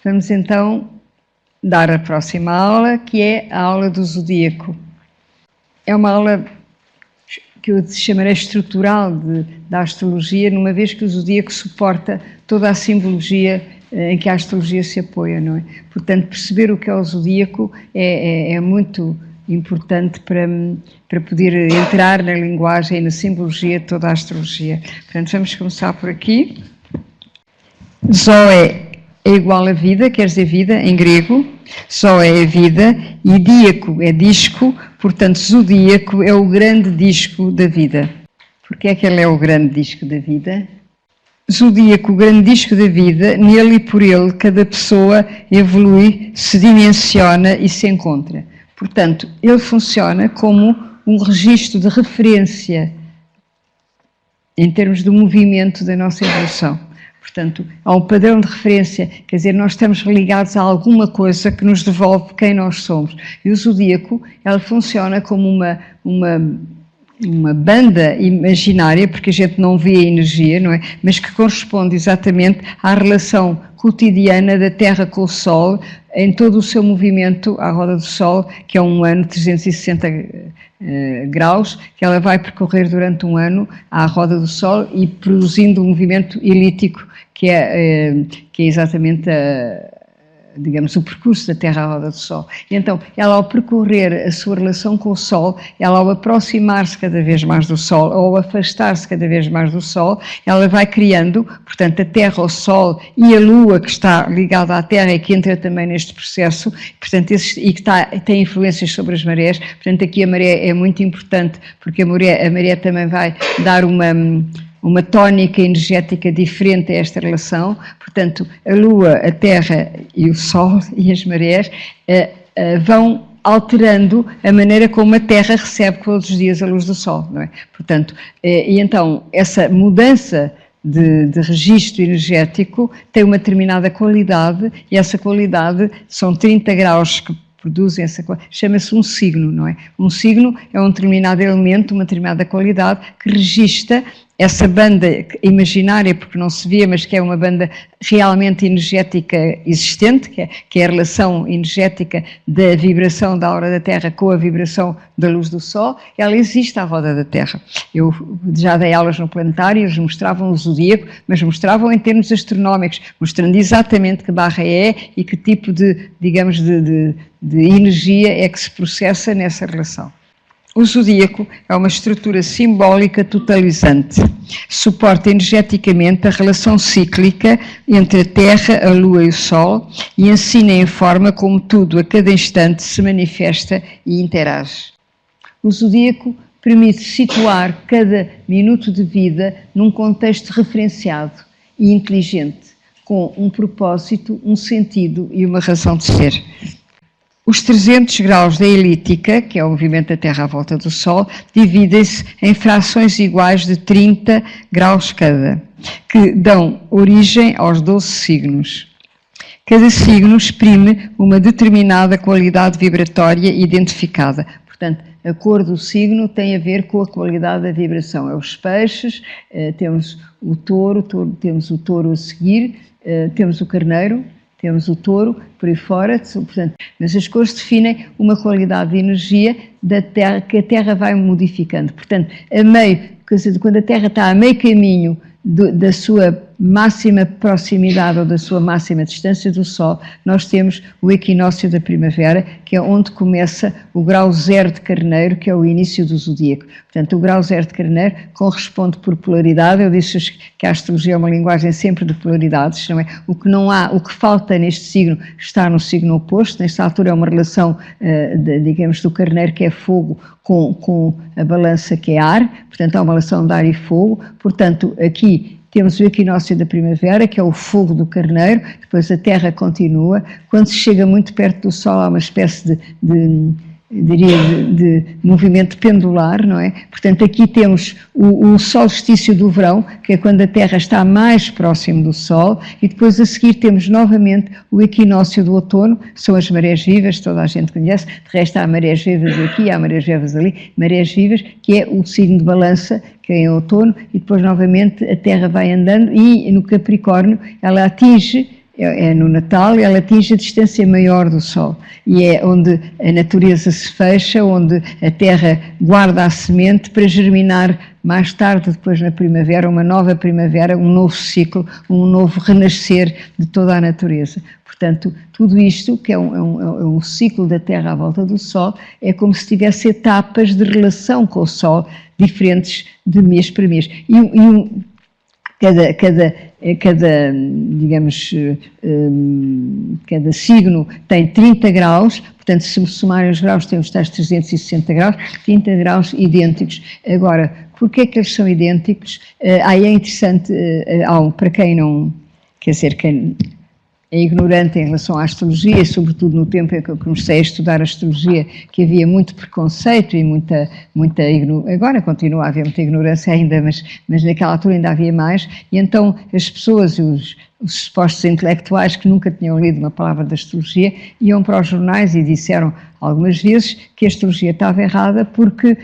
Vamos então dar a próxima aula, que é a aula do zodíaco. É uma aula que eu chamarei estrutural da astrologia, numa vez que o zodíaco suporta toda a simbologia em que a astrologia se apoia, não é? Portanto, perceber o que é o zodíaco é muito importante para poder entrar na linguagem e na simbologia de toda a astrologia. Portanto, vamos começar por aqui. Zoe é igual a vida, quer dizer vida em grego. Zoe é a vida e díaco é disco, portanto, zodíaco é o grande disco da vida. Porquê é que ele é o grande disco da vida? Zodíaco, o grande disco da vida, nele e por ele, cada pessoa evolui, se dimensiona e se encontra. Portanto, ele funciona como um registro de referência em termos do movimento da nossa evolução. Portanto, há um padrão de referência, quer dizer, nós estamos ligados a alguma coisa que nos devolve quem nós somos. E o zodíaco, ela funciona como uma banda imaginária, porque a gente não vê a energia, não é? Mas que corresponde exatamente à relação cotidiana da Terra com o Sol, em todo o seu movimento à roda do Sol, que é um ano de 360 graus, que ela vai percorrer durante um ano à roda do Sol e produzindo um movimento elíptico, que é exatamente digamos, o percurso da Terra à roda do Sol. E então, ela ao percorrer a sua relação com o Sol, ela ao aproximar-se cada vez mais do Sol, ou ao afastar-se cada vez mais do Sol, ela vai criando, portanto, a Terra, o Sol e a Lua, que está ligada à Terra e que entra também neste processo, portanto, e que tem influências sobre as marés. Portanto, aqui a maré é muito importante, porque a maré também vai dar uma tónica energética diferente a esta relação. Portanto, a Lua, a Terra e o Sol e as marés vão alterando a maneira como a Terra recebe todos os dias a luz do Sol, não é? Portanto, e então essa mudança de registro energético tem uma determinada qualidade, e essa qualidade são 30 graus que produzem essa qualidade, chama-se um signo, não é? Um signo é um determinado elemento, uma determinada qualidade que registra essa banda imaginária, porque não se vê, mas que é uma banda realmente energética existente, que é a relação energética da vibração da aura da Terra com a vibração da luz do Sol. Ela existe à roda da Terra. Eu já dei aulas no planetário, eles mostravam o zodíaco, mas mostravam em termos astronómicos, mostrando exatamente que barra é e que tipo de, digamos, de energia é que se processa nessa relação. O zodíaco é uma estrutura simbólica totalizante. Suporta energeticamente a relação cíclica entre a Terra, a Lua e o Sol e ensina e informa como tudo, a cada instante, se manifesta e interage. O zodíaco permite situar cada minuto de vida num contexto referenciado e inteligente, com um propósito, um sentido e uma razão de ser. Os 300 graus da elíptica, que é o movimento da Terra à volta do Sol, dividem-se em frações iguais de 30 graus cada, que dão origem aos 12 signos. Cada signo exprime uma determinada qualidade vibratória identificada. Portanto, a cor do signo tem a ver com a qualidade da vibração. É os peixes, temos o touro, temos o touro a seguir, temos o carneiro, temos o touro, por aí fora, portanto, mas as cores definem uma qualidade de energia da Terra, que a Terra vai modificando. Portanto, quando a Terra está a meio caminho da sua máxima proximidade ou da sua máxima distância do Sol, nós temos o equinócio da primavera, que é onde começa o grau zero de Carneiro, que é o início do zodíaco. Portanto, o grau zero de Carneiro corresponde por polaridade. Eu disse que a astrologia é uma linguagem sempre de polaridades, não é? O que falta neste signo está no signo oposto. Nesta altura é uma relação, digamos, do Carneiro, que é fogo, com a balança, que é ar. Portanto, há uma relação de ar e fogo. Portanto, aqui temos o equinócio da primavera, que é o fogo do carneiro. Depois a Terra continua. Quando se chega muito perto do Sol, há uma espécie de movimento pendular, não é? Portanto, aqui temos o solstício do verão, que é quando a Terra está mais próximo do Sol, e depois a seguir temos novamente o equinócio do outono, são as marés vivas, toda a gente conhece. De resto há marés vivas aqui, há marés vivas ali, marés vivas, que é o signo de balança, que é em outono, e depois novamente a Terra vai andando, e no Capricórnio ela atinge é no Natal, ela atinge a distância maior do Sol e é onde a natureza se fecha, onde a Terra guarda a semente para germinar mais tarde, depois na primavera, uma nova primavera, um novo ciclo, um novo renascer de toda a natureza. Portanto, tudo isto, que é um ciclo da Terra à volta do Sol, é como se tivesse etapas de relação com o Sol, diferentes de mês para mês. Cada signo tem 30 graus, portanto, se somarem os graus, temos tais 360 graus, 30 graus idênticos. Agora, porquê é que eles são idênticos? Aí é interessante, para quem não, quer dizer, quem é ignorante em relação à astrologia, sobretudo no tempo em que eu comecei a estudar astrologia, que havia muito preconceito e muita agora continua a haver muita ignorância ainda, mas naquela altura ainda havia mais, e então as pessoas, os supostos intelectuais que nunca tinham lido uma palavra da astrologia, iam para os jornais e disseram algumas vezes que a astrologia estava errada porque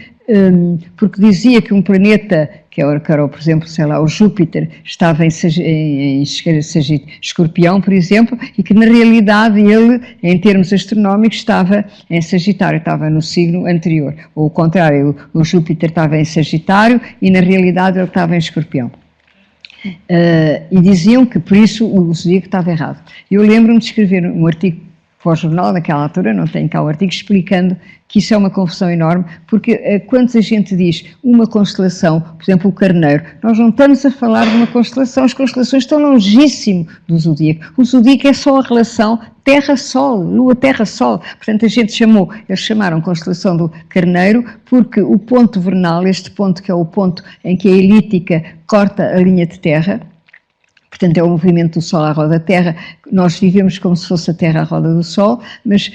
dizia que um planeta, que era, por exemplo, sei lá, o Júpiter, estava em Escorpião, por exemplo, e que na realidade ele, em termos astronómicos, estava em Sagitário, estava no signo anterior. Ou o contrário, o Júpiter estava em Sagitário e na realidade ele estava em Escorpião. E diziam que por isso o zodíaco estava errado. Eu lembro-me de escrever um artigo para o jornal, naquela altura, não tenho cá o artigo, explicando que isso é uma confusão enorme, porque quando a gente diz uma constelação, por exemplo, o Carneiro, nós não estamos a falar de uma constelação, as constelações estão longíssimo do zodíaco. O zodíaco é só a relação Terra-Sol, Lua-Terra-Sol. Portanto, eles chamaram constelação do Carneiro, porque o ponto vernal, este ponto que é o ponto em que a elíptica corta a linha de Terra, portanto, é o movimento do Sol à roda da Terra. Nós vivemos como se fosse a Terra à roda do Sol, mas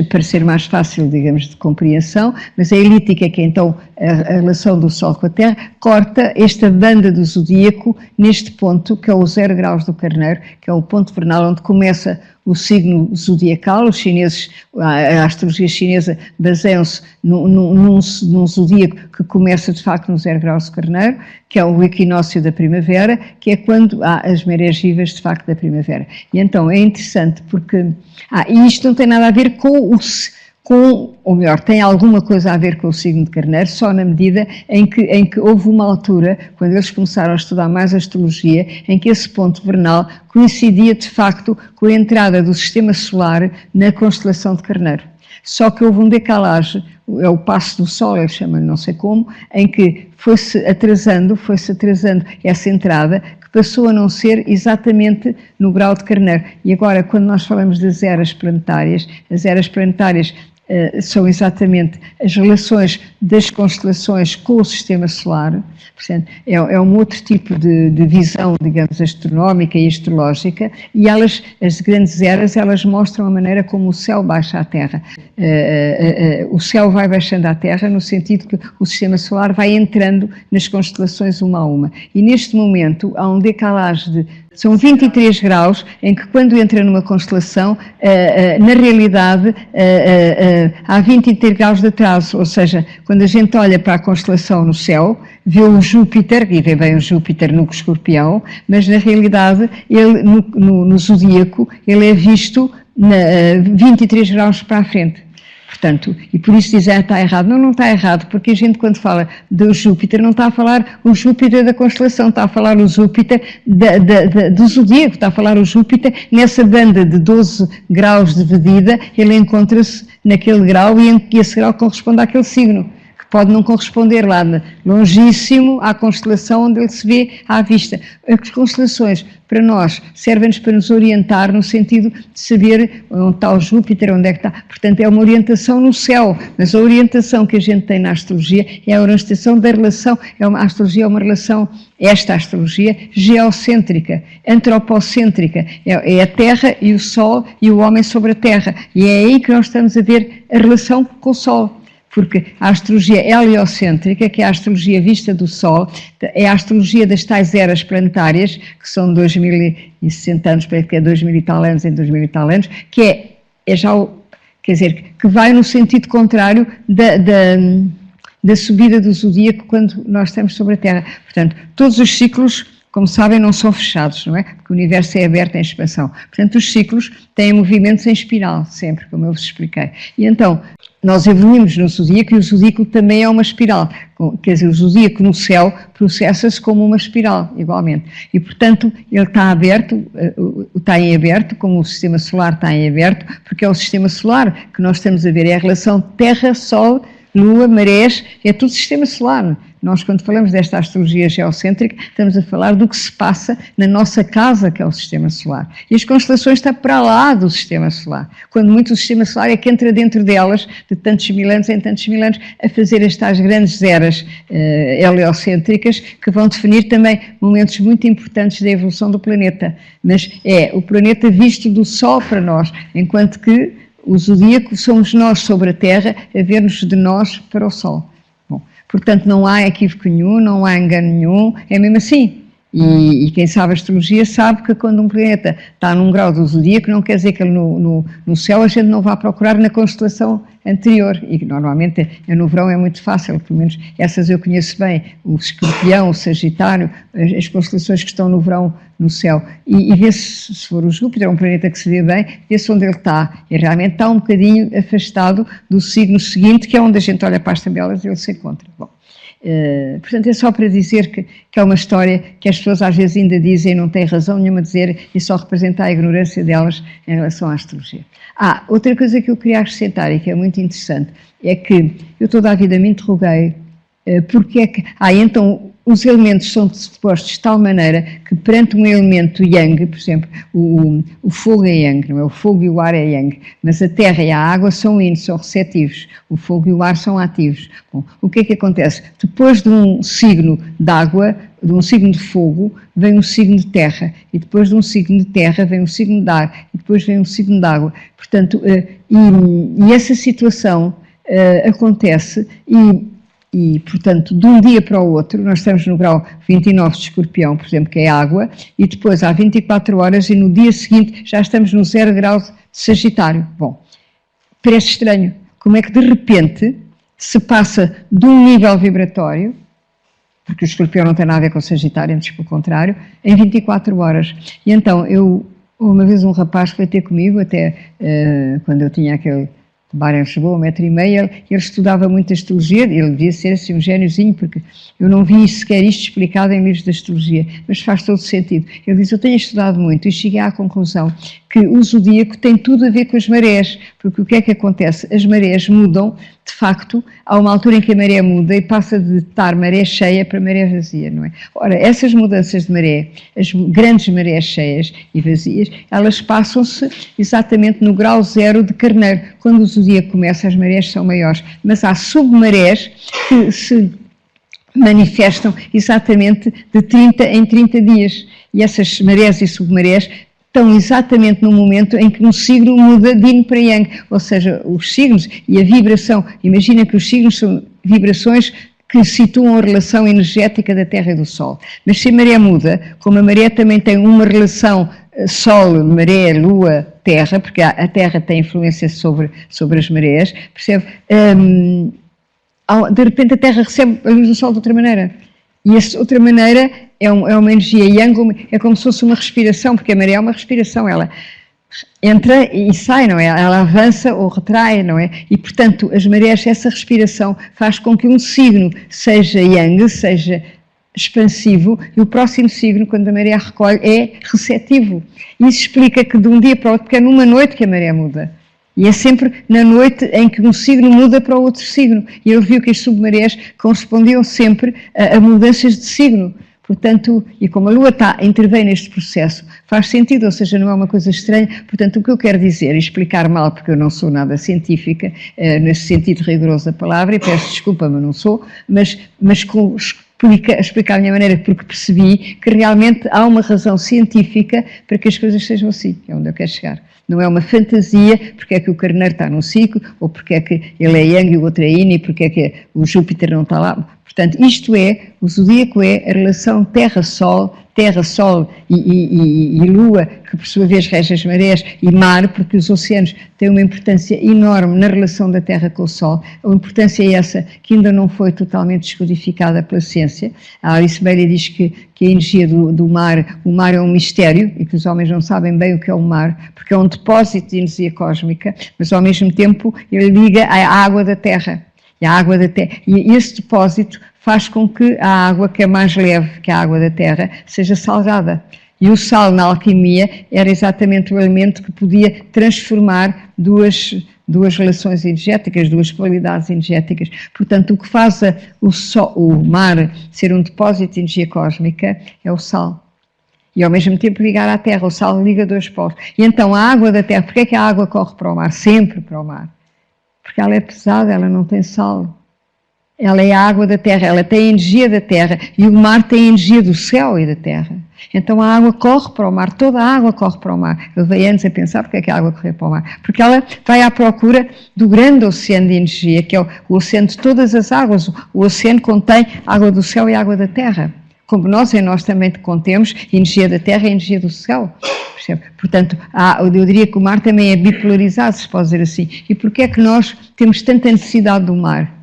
para ser mais fácil, digamos, de compreensão, mas a elíptica, que é então a relação do Sol com a Terra, corta esta banda do zodíaco neste ponto, que é o 0 graus do Carneiro, que é o ponto vernal onde começa o signo zodiacal. Os chineses, a astrologia chinesa, baseiam-se num zodíaco que começa de facto no 0 graus do Carneiro, que é o equinócio da primavera, que é quando há as marés vivas de facto da primavera. E então é interessante porque, e isto não tem nada a ver ou melhor, tem alguma coisa a ver com o signo de Carneiro, só na medida em que houve uma altura, quando eles começaram a estudar mais astrologia, em que esse ponto vernal coincidia de facto com a entrada do sistema solar na constelação de Carneiro. Só que houve um decalagem, é o passo do Sol, eles chamam-lhe não sei como, em que foi-se atrasando essa entrada, que passou a não ser exatamente no grau de Carneiro. E agora, quando nós falamos das eras planetárias, as eras planetárias são exatamente as relações das constelações com o sistema solar. Portanto, é um outro tipo de visão, digamos, astronómica e astrológica, e as grandes eras, elas mostram a maneira como o céu baixa à Terra. O céu vai baixando à Terra no sentido que o sistema solar vai entrando nas constelações uma a uma. E neste momento há um decalagem são 23 graus em que quando entra numa constelação, na realidade há 23 graus de atraso, ou seja, quando a gente olha para a constelação no céu, vê o Júpiter, e vê bem o Júpiter no Escorpião, mas na realidade ele no zodíaco ele é visto 23 graus para a frente. Portanto, e por isso dizem, está errado. Não está errado, porque a gente quando fala do Júpiter não está a falar o Júpiter da constelação, está a falar o Júpiter do zodíaco, está a falar o Júpiter nessa banda de 12 graus de medida, ele encontra-se naquele grau e esse grau corresponde àquele signo, que pode não corresponder lá longíssimo à constelação onde ele se vê à vista. As constelações, para nós, servem-nos para nos orientar no sentido de saber onde está o Júpiter, onde é que está. Portanto, é uma orientação no céu, mas a orientação que a gente tem na astrologia é a orientação da relação, a astrologia é uma relação, esta astrologia, geocêntrica, antropocêntrica, é a Terra e o Sol e o homem sobre a Terra, e é aí que nós estamos a ver a relação com o Sol. Porque a astrologia heliocêntrica, que é a astrologia vista do Sol, é a astrologia das tais eras planetárias, que são 2060 anos, parece que é 2000 e tal anos em 2000 e tal anos, que é já quer dizer, que vai no sentido contrário da subida do zodíaco quando nós estamos sobre a Terra. Portanto, todos os ciclos como sabem, não são fechados, não é? Porque o universo é aberto em expansão. Portanto, os ciclos têm movimentos em espiral, sempre, como eu vos expliquei. E então, nós evoluímos no zodíaco e o zodíaco também é uma espiral. Quer dizer, o zodíaco no céu processa-se como uma espiral, igualmente. E, portanto, ele está aberto, está em aberto, como o sistema solar está em aberto, porque é o sistema solar que nós estamos a ver, é a relação Terra, Sol, Lua, marés, é tudo sistema solar. Nós, quando falamos desta astrologia geocêntrica, estamos a falar do que se passa na nossa casa, que é o sistema solar. E as constelações estão para lá do sistema solar. Quando muito o sistema solar é que entra dentro delas, de tantos mil anos em tantos mil anos, a fazer estas grandes eras heliocêntricas, que vão definir também momentos muito importantes da evolução do planeta. Mas é o planeta visto do Sol para nós, enquanto que o zodíaco somos nós sobre a Terra a ver-nos de nós para o Sol. Bom, portanto, não há equívoco nenhum, não há engano nenhum, é mesmo assim. E quem sabe astrologia sabe que quando um planeta está num grau do zodíaco, não quer dizer que ele no céu a gente não vá procurar na constelação anterior, e que normalmente no verão é muito fácil, pelo menos essas eu conheço bem, o Escorpião, o Sagitário, as constelações que estão no verão no céu, e vê-se, se for o Júpiter, é um planeta que se vê bem, vê-se onde ele está, e realmente está um bocadinho afastado do signo seguinte, que é onde a gente olha para as tabelas e ele se encontra. Bom, portanto, é só para dizer que é uma história que as pessoas às vezes ainda dizem e não têm razão nenhuma a dizer e só representa a ignorância delas em relação à astrologia. Outra coisa que eu queria acrescentar e que é muito interessante é que eu toda a vida me interroguei porque é que... então os elementos são dispostos de tal maneira que perante um elemento yang, por exemplo, o fogo é yang, não é? O fogo e o ar é yang, mas a terra e a água são yin, são receptivos, o fogo e o ar são ativos. Bom, o que é que acontece? Depois de um signo de água, de um signo de fogo, vem um signo de terra, e depois de um signo de terra vem um signo de ar, e depois vem um signo de água. Portanto, e essa situação acontece e, portanto, de um dia para o outro, nós estamos no grau 29 de Escorpião, por exemplo, que é água, e depois há 24 horas e no dia seguinte já estamos no 0 grau de Sagitário. Bom, parece estranho. Como é que de repente se passa de um nível vibratório, porque o Escorpião não tem nada a ver com o Sagitário, antes pelo contrário, em 24 horas. E então, uma vez um rapaz foi ter comigo, até quando eu tinha aquele bar em Lisboa, 1,5 metro, ele estudava muito astrologia, ele devia ser assim um gêniozinho, porque eu não vi sequer isto explicado em livros de astrologia, mas faz todo sentido. Ele diz, eu tenho estudado muito e cheguei à conclusão que o zodíaco tem tudo a ver com as marés, porque o que é que acontece? As marés mudam, de facto, há uma altura em que a maré muda e passa de estar maré cheia para maré vazia, não é? Ora, essas mudanças de maré, as grandes marés cheias e vazias, elas passam-se exatamente no grau 0 de Carneiro. Quando o zodíaco começa, as marés são maiores, mas há submarés que se manifestam exatamente de 30 em 30 dias. E essas marés e submarés estão exatamente no momento em que um signo muda de yin para yang, ou seja, os signos e a vibração. Imagina que os signos são vibrações que situam a relação energética da Terra e do Sol. Mas se a maré muda, como a maré também tem uma relação Sol, maré, Lua, Terra, porque a Terra tem influência sobre as marés, percebe? De repente a Terra recebe a luz do Sol de outra maneira. E essa outra maneira é uma energia yang, é como se fosse uma respiração, porque a maré é uma respiração, ela entra e sai, não é? Ela avança ou retrai, não é? E, portanto, as marés, essa respiração faz com que um signo seja yang, seja expansivo, e o próximo signo, quando a maré recolhe, é receptivo. Isso explica que de um dia para o outro, porque é numa noite que a maré muda. E é sempre na noite em que um signo muda para o outro signo. E ele viu que as submarés correspondiam sempre a mudanças de signo. Portanto, e como a Lua intervém neste processo, faz sentido, ou seja, não é uma coisa estranha. Portanto, o que eu quero dizer, e explicar mal, porque eu não sou nada científica, nesse sentido rigoroso da palavra, e peço desculpa, mas não sou, mas explicar a minha maneira, porque percebi que realmente há uma razão científica para que as coisas sejam assim, que é onde eu quero chegar. Não é uma fantasia, porque é que o Carneiro está num ciclo, ou porque é que ele é yang e o outro é yin, e porque é que o Júpiter não está lá. Portanto, isto é, o zodíaco é a relação Terra-Sol, Terra, Sol e Lua, que por sua vez regem as marés, e mar, porque os oceanos têm uma importância enorme na relação da Terra com o Sol. A importância é essa que ainda não foi totalmente descodificada pela ciência. A Alice Bailey diz que a energia do mar, o mar é um mistério e que os homens não sabem bem o que é o mar, porque é um depósito de energia cósmica, mas ao mesmo tempo ele liga à água da Terra. E esse depósito faz com que a água, que é mais leve que a água da Terra, seja salgada. E o sal, na alquimia, era exatamente o elemento que podia transformar duas relações energéticas, duas qualidades energéticas. Portanto, o que faz o mar ser um depósito de energia cósmica é o sal. E ao mesmo tempo ligar à Terra. O sal liga dois polos. E então a água da Terra, porque é que a água corre para o mar? Sempre para o mar. Porque ela é pesada, ela não tem sal. Ela é a água da Terra, ela tem a energia da Terra e o mar tem a energia do céu e da Terra. Então a água corre para o mar, toda a água corre para o mar. Eu levei anos a pensar porque é que a água corre para o mar. Porque ela vai à procura do grande oceano de energia, que é o oceano de todas as águas. O oceano contém água do céu e água da Terra. Como nós também contemos energia da Terra e energia do céu. Percebe? Portanto, eu diria que o mar também é bipolarizado, se pode dizer assim. E porquê é que nós temos tanta necessidade do mar?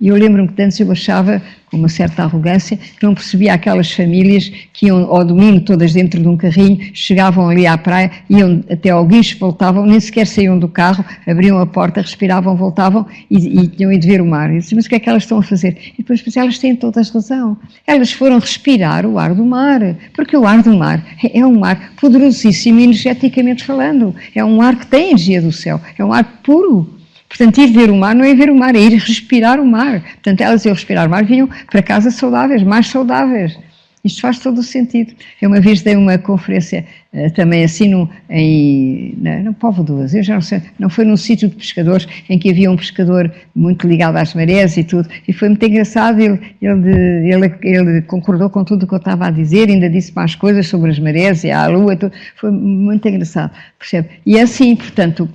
E eu lembro-me que antes eu achava, com uma certa arrogância, que não percebia aquelas famílias que iam ao domingo todas dentro de um carrinho, chegavam ali à praia, iam até ao guincho, voltavam, nem sequer saíam do carro, abriam a porta, respiravam, voltavam e tinham ido ver o mar. E eu disse, mas o que é que elas estão a fazer? E depois pensei, elas têm todas razão. Elas foram respirar o ar do mar, porque o ar do mar é um ar poderosíssimo energeticamente falando. É um ar que tem energia do céu, é um ar puro. Portanto, ir ver o mar não é ver o mar, é ir respirar o mar. Portanto, elas iam respirar o mar, vinham para casa saudáveis, mais saudáveis. Isto faz todo o sentido. Eu uma vez dei uma conferência também assim no Povo Duas, eu já não sei, não foi num sítio de pescadores em que havia um pescador muito ligado às marés e tudo, e foi muito engraçado, ele concordou com tudo o que eu estava a dizer, ainda disse mais coisas sobre as marés e a lua e tudo, foi muito engraçado, percebe? E é assim, portanto,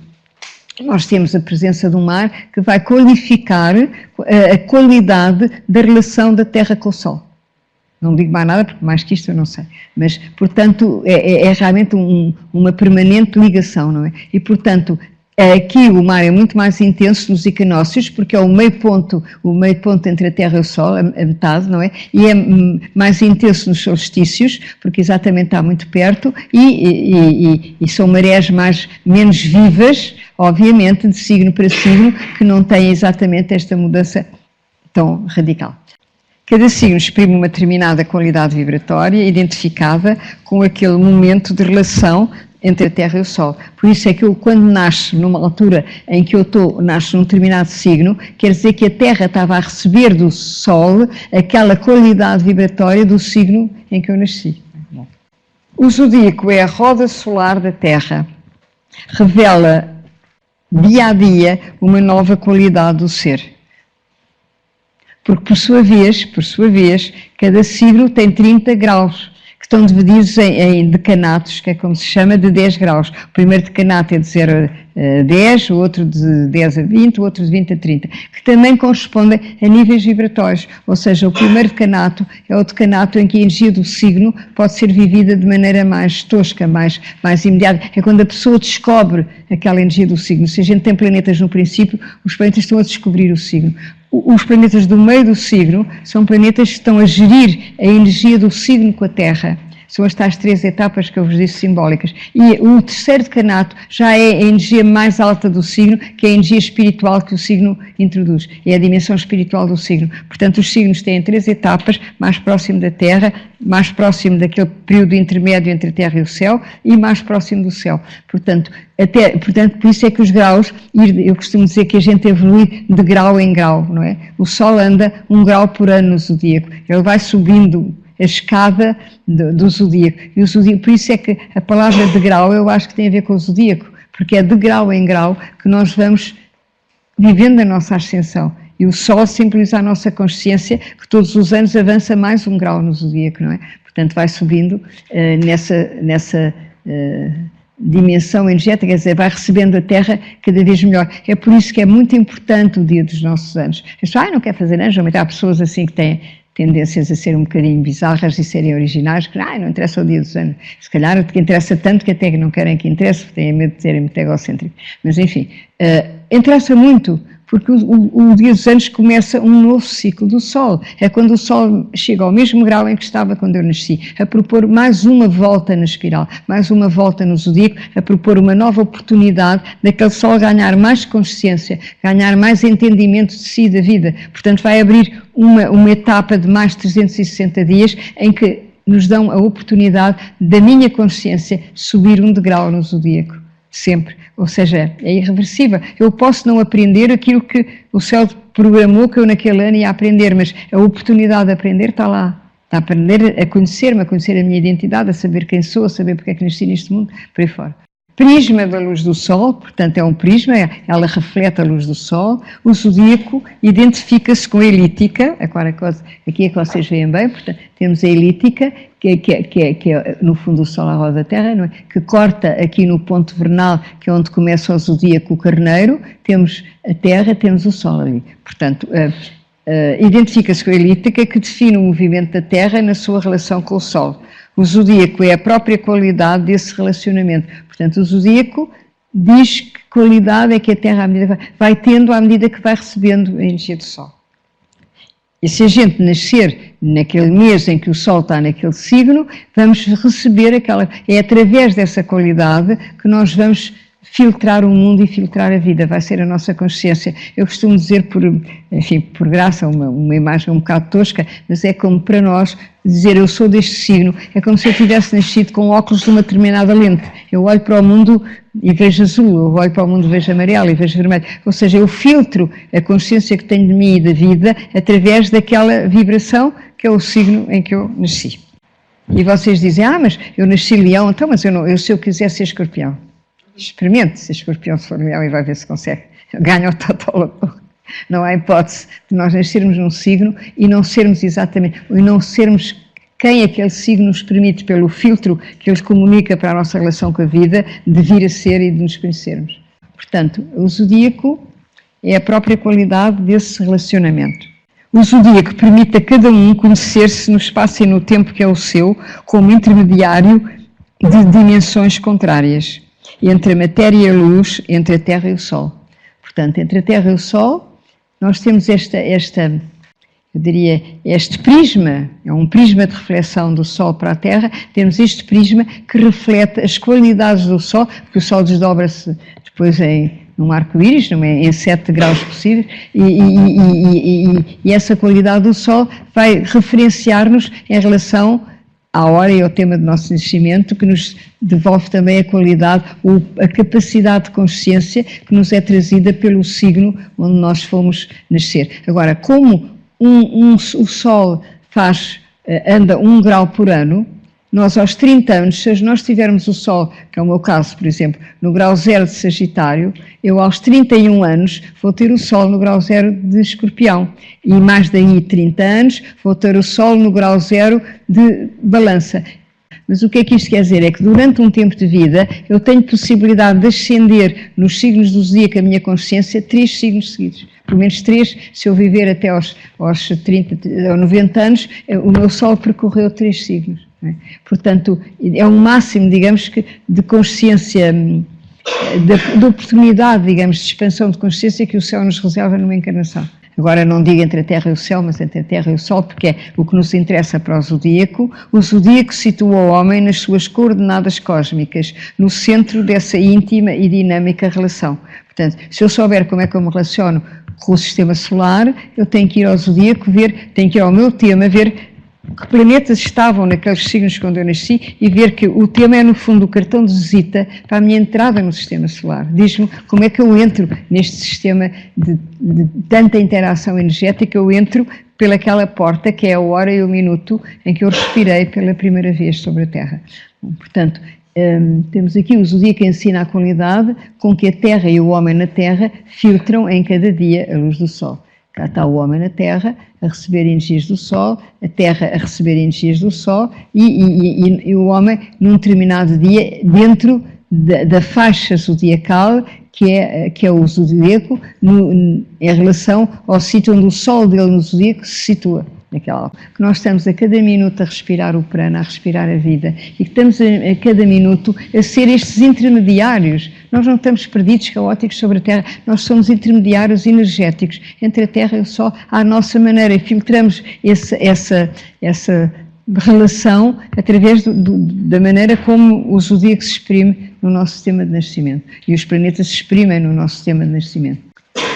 nós temos a presença do mar que vai qualificar a qualidade da relação da Terra com o Sol. Não digo mais nada, porque mais que isto eu não sei. Mas, portanto, é realmente uma permanente ligação, não é? E, portanto, aqui o mar é muito mais intenso nos equinócios, porque é o meio ponto entre a Terra e o Sol, a metade, não é? E é mais intenso nos solstícios, porque exatamente está muito perto, e são marés menos vivas, obviamente, de signo para signo, que não têm exatamente esta mudança tão radical. Cada signo exprime uma determinada qualidade vibratória identificada com aquele momento de relação entre a Terra e o Sol. Por isso é que eu, quando nasce numa altura em que nasce num determinado signo, quer dizer que a Terra estava a receber do Sol aquela qualidade vibratória do signo em que eu nasci. O zodíaco é a roda solar da Terra. Revela dia a dia uma nova qualidade do ser. Porque, por sua vez, cada signo tem 30 graus, que estão divididos em decanatos, que é como se chama, de 10 graus. O primeiro decanato é de 0 a 10, o outro de 10 a 20, o outro de 20 a 30, que também correspondem a níveis vibratórios. Ou seja, o primeiro decanato é o decanato em que a energia do signo pode ser vivida de maneira mais tosca, mais imediata. É quando a pessoa descobre aquela energia do signo. Se a gente tem planetas no princípio, os planetas estão a descobrir o signo. Os planetas do meio do signo são planetas que estão a gerir a energia do signo com a Terra. São as tais 3 etapas que eu vos disse simbólicas. E o terceiro decanato já é a energia mais alta do signo, que é a energia espiritual que o signo introduz. É a dimensão espiritual do signo. Portanto, os signos têm 3 etapas, mais próximo da Terra, mais próximo daquele período intermédio entre a Terra e o céu e mais próximo do céu. Portanto, por isso é que os graus, eu costumo dizer que a gente evolui de grau em grau, não é? O Sol anda 1 grau por ano no zodíaco. Ele vai subindo a escada do zodíaco. E o zodíaco. Por isso é que a palavra degrau eu acho que tem a ver com o zodíaco, porque é de grau em grau que nós vamos vivendo a nossa ascensão. E o Sol simboliza a nossa consciência, que todos os anos avança mais 1 grau no zodíaco, não é? Portanto, vai subindo nessa dimensão energética, quer dizer, vai recebendo a Terra cada vez melhor. É por isso que é muito importante o dia dos nossos anos. As pessoas, não quer fazer anos, mas há pessoas assim que têm tendências a ser um bocadinho bizarras e serem originais, que não interessa o dia dos anos. Se calhar o que interessa tanto que até que não querem que interesse, porque têm medo de serem muito egocêntricos. Mas enfim, interessa muito, porque o dia dos anos começa um novo ciclo do Sol. É quando o Sol chega ao mesmo grau em que estava quando eu nasci, a propor mais uma volta na espiral, mais uma volta no zodíaco, a propor uma nova oportunidade daquele Sol ganhar mais consciência, ganhar mais entendimento de si e da vida. Portanto, vai abrir uma etapa de mais 360 dias em que nos dão a oportunidade da minha consciência subir um degrau no zodíaco. Sempre, ou seja, é irreversível. Eu posso não aprender aquilo que o céu programou que eu naquele ano ia aprender, mas a oportunidade de aprender está lá. Está a aprender a conhecer-me, a conhecer a minha identidade, a saber quem sou, a saber porque é que nasci neste mundo, por aí fora. Prisma da luz do Sol, portanto é um prisma, ela reflete a luz do Sol. O zodíaco identifica-se com a elíptica, agora aqui é que vocês veem bem, portanto, temos a elíptica, que é no fundo o Sol à roda da Terra, não é? Que corta aqui no ponto vernal, que é onde começa o zodíaco, o carneiro, temos a Terra, temos o Sol ali. Portanto, identifica-se com a elíptica, que define o movimento da Terra na sua relação com o Sol. O zodíaco é a própria qualidade desse relacionamento. Portanto, o zodíaco diz que qualidade é que a Terra vai tendo à medida que vai recebendo a energia do Sol. E se a gente nascer naquele mês em que o Sol está naquele signo, vamos receber aquela... É através dessa qualidade que nós vamos filtrar o mundo e filtrar a vida, vai ser a nossa consciência. Eu costumo dizer, por graça, uma imagem um bocado tosca, mas é como para nós dizer eu sou deste signo, é como se eu tivesse nascido com óculos de uma determinada lente. Eu olho para o mundo e vejo azul, eu olho para o mundo e vejo amarelo e vejo vermelho. Ou seja, eu filtro a consciência que tenho de mim e da vida através daquela vibração que é o signo em que eu nasci. E vocês dizem, mas eu nasci leão, então, mas se eu quiser ser escorpião. Experimente ser escorpião se for leão e vai ver se consegue. Ganha o total. Não há hipótese de nós nascermos num signo e não sermos exatamente, e não sermos quem aquele signo nos permite, pelo filtro que ele comunica para a nossa relação com a vida, de vir a ser e de nos conhecermos. Portanto, o zodíaco é a própria qualidade desse relacionamento. O zodíaco permite a cada um conhecer-se no espaço e no tempo que é o seu, como intermediário de dimensões contrárias. Entre a matéria e a luz, entre a Terra e o Sol. Portanto, entre a Terra e o Sol, nós temos eu diria, este prisma, é um prisma de reflexão do Sol para a Terra, temos este prisma que reflete as qualidades do Sol, porque o Sol desdobra-se depois num arco-íris, em 7 graus possíveis, e essa qualidade do Sol vai referenciar-nos em relação à hora e ao tema do nosso nascimento, que nos devolve também a qualidade, a capacidade de consciência que nos é trazida pelo signo onde nós fomos nascer. Agora, como o Sol anda 1 grau por ano, nós aos 30 anos, se nós tivermos o Sol, que é o meu caso, por exemplo, no grau 0 de Sagitário, eu aos 31 anos vou ter o Sol no grau 0 de Escorpião. E mais daí 30 anos vou ter o Sol no grau 0 de Balança. Mas o que é que isto quer dizer? É que durante um tempo de vida eu tenho possibilidade de ascender nos signos do zodíaco a minha consciência 3 signos seguidos. Pelo menos 3, se eu viver até aos 30 ou 90 anos, o meu Sol percorreu 3 signos. Portanto, é um máximo, digamos, de consciência, de oportunidade, digamos, de expansão de consciência que o céu nos reserva numa encarnação. Agora não digo entre a Terra e o céu, mas entre a Terra e o Sol, porque é o que nos interessa para o zodíaco. O zodíaco situa o homem nas suas coordenadas cósmicas, no centro dessa íntima e dinâmica relação. Portanto, se eu souber como é que eu me relaciono com o sistema solar, eu tenho que ir ao zodíaco tenho que ir ao meu tema, ver que planetas estavam naqueles signos quando eu nasci e ver que o tema é, no fundo, o cartão de visita para a minha entrada no sistema solar. Diz-me como é que eu entro neste sistema de tanta interação energética, eu entro pelaquela porta que é a hora e o minuto em que eu respirei pela primeira vez sobre a Terra. Portanto, temos aqui o zodíaco que ensina a qualidade com que a Terra e o homem na Terra filtram em cada dia a luz do Sol. Cá está o homem na Terra a receber energias do Sol, a Terra a receber energias do Sol e o homem num determinado dia dentro da faixa zodiacal que é o zodíaco em relação ao sítio onde o Sol dele no zodíaco se situa. naquela alma, que nós estamos a cada minuto a respirar o prana, a respirar a vida, e que estamos a cada minuto a ser estes intermediários. Nós não estamos perdidos, caóticos sobre a Terra, nós somos intermediários energéticos entre a Terra e o Sol à nossa maneira, e filtramos essa relação através da maneira como o zodíaco se exprime no nosso sistema de nascimento, e os planetas se exprimem no nosso sistema de nascimento.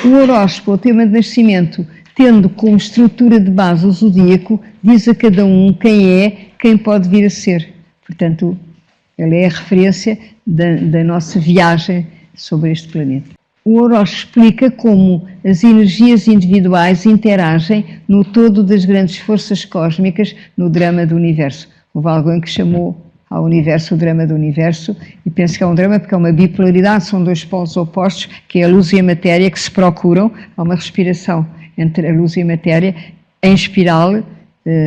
O horóscopo, o tema de nascimento, tendo como estrutura de base o zodíaco, diz a cada um quem é, quem pode vir a ser. Portanto, ele é a referência da nossa viagem sobre este planeta. O horóscopo explica como as energias individuais interagem no todo das grandes forças cósmicas no drama do universo. Houve alguém que chamou ao universo o drama do universo, e penso que é um drama porque é uma bipolaridade, são dois polos opostos, que é a luz e a matéria, que se procuram, há uma respiração entre a luz e a matéria, em espiral,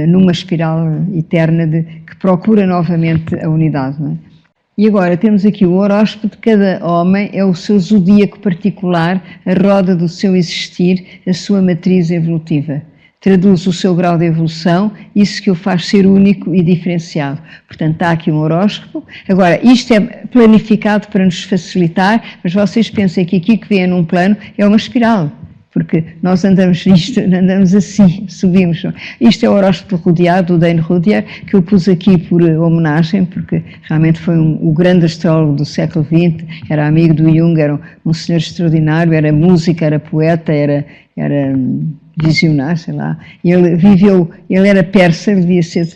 numa espiral eterna que procura novamente a unidade, não é? E agora temos aqui o horóscopo de cada homem, é o seu zodíaco particular, a roda do seu existir, a sua matriz evolutiva. Traduz o seu grau de evolução, isso que o faz ser único e diferenciado. Portanto, está aqui um horóscopo. Agora, isto é planificado para nos facilitar, mas vocês pensem que aqui que vem num plano é uma espiral. Porque nós andamos assim, subimos. Isto é o horóscopo rodeado, do Dane Rudhyar, que eu pus aqui por homenagem, porque realmente foi o grande astrólogo do século XX, era amigo do Jung, era um senhor extraordinário, era músico, era poeta, era visionário, sei lá. Ele era persa, ele devia ser,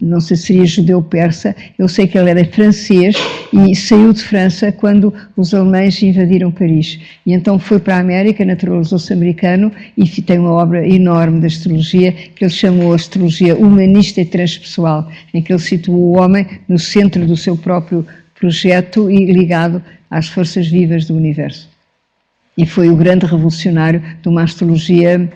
não sei se seria judeu-persa, eu sei que ele era francês e saiu de França quando os alemães invadiram Paris. E então foi para a América, naturalizou-se americano e tem uma obra enorme de astrologia que ele chamou Astrologia Humanista e Transpessoal, em que ele situou o homem no centro do seu próprio projeto e ligado às forças vivas do universo. E foi o grande revolucionário de uma astrologia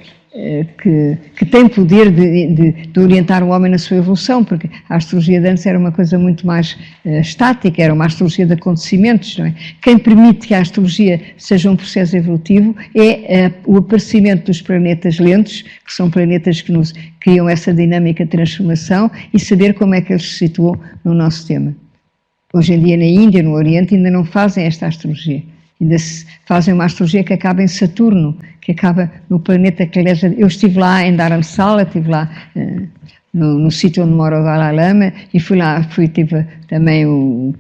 que tem poder de orientar o homem na sua evolução, porque a astrologia de antes era uma coisa muito mais estática, era uma astrologia de acontecimentos, não é? Quem permite que a astrologia seja um processo evolutivo é o aparecimento dos planetas lentos, que são planetas que nos criam essa dinâmica de transformação, e saber como é que eles se situam no nosso tema. Hoje em dia na Índia, no Oriente, ainda não fazem esta astrologia. Ainda se fazem uma astrologia que acaba em Saturno, que acaba no planeta que rege. Eu estive lá em Dharamsala, estive lá no sítio onde mora o Dalai Lama, e tive também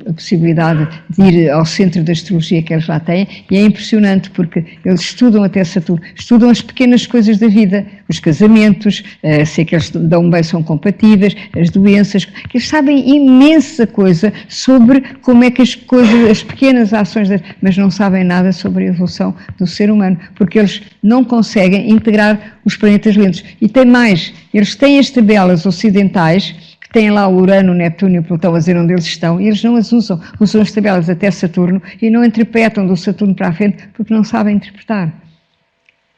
a possibilidade de ir ao centro da astrologia que eles lá têm, e é impressionante porque eles estudam até Saturno, estudam as pequenas coisas da vida, os casamentos, se aqueles dão bem são compatíveis, as doenças, que eles sabem imensa coisa sobre como é que as pequenas ações, mas não sabem nada sobre a evolução do ser humano, porque eles não conseguem integrar os planetas lentos. E tem mais, eles têm as tabelas ocidentais, que têm lá o Urano, o Neptuno e o Plutão a dizer onde eles estão, e eles não as usam as tabelas até Saturno e não interpretam do Saturno para a frente porque não sabem interpretar.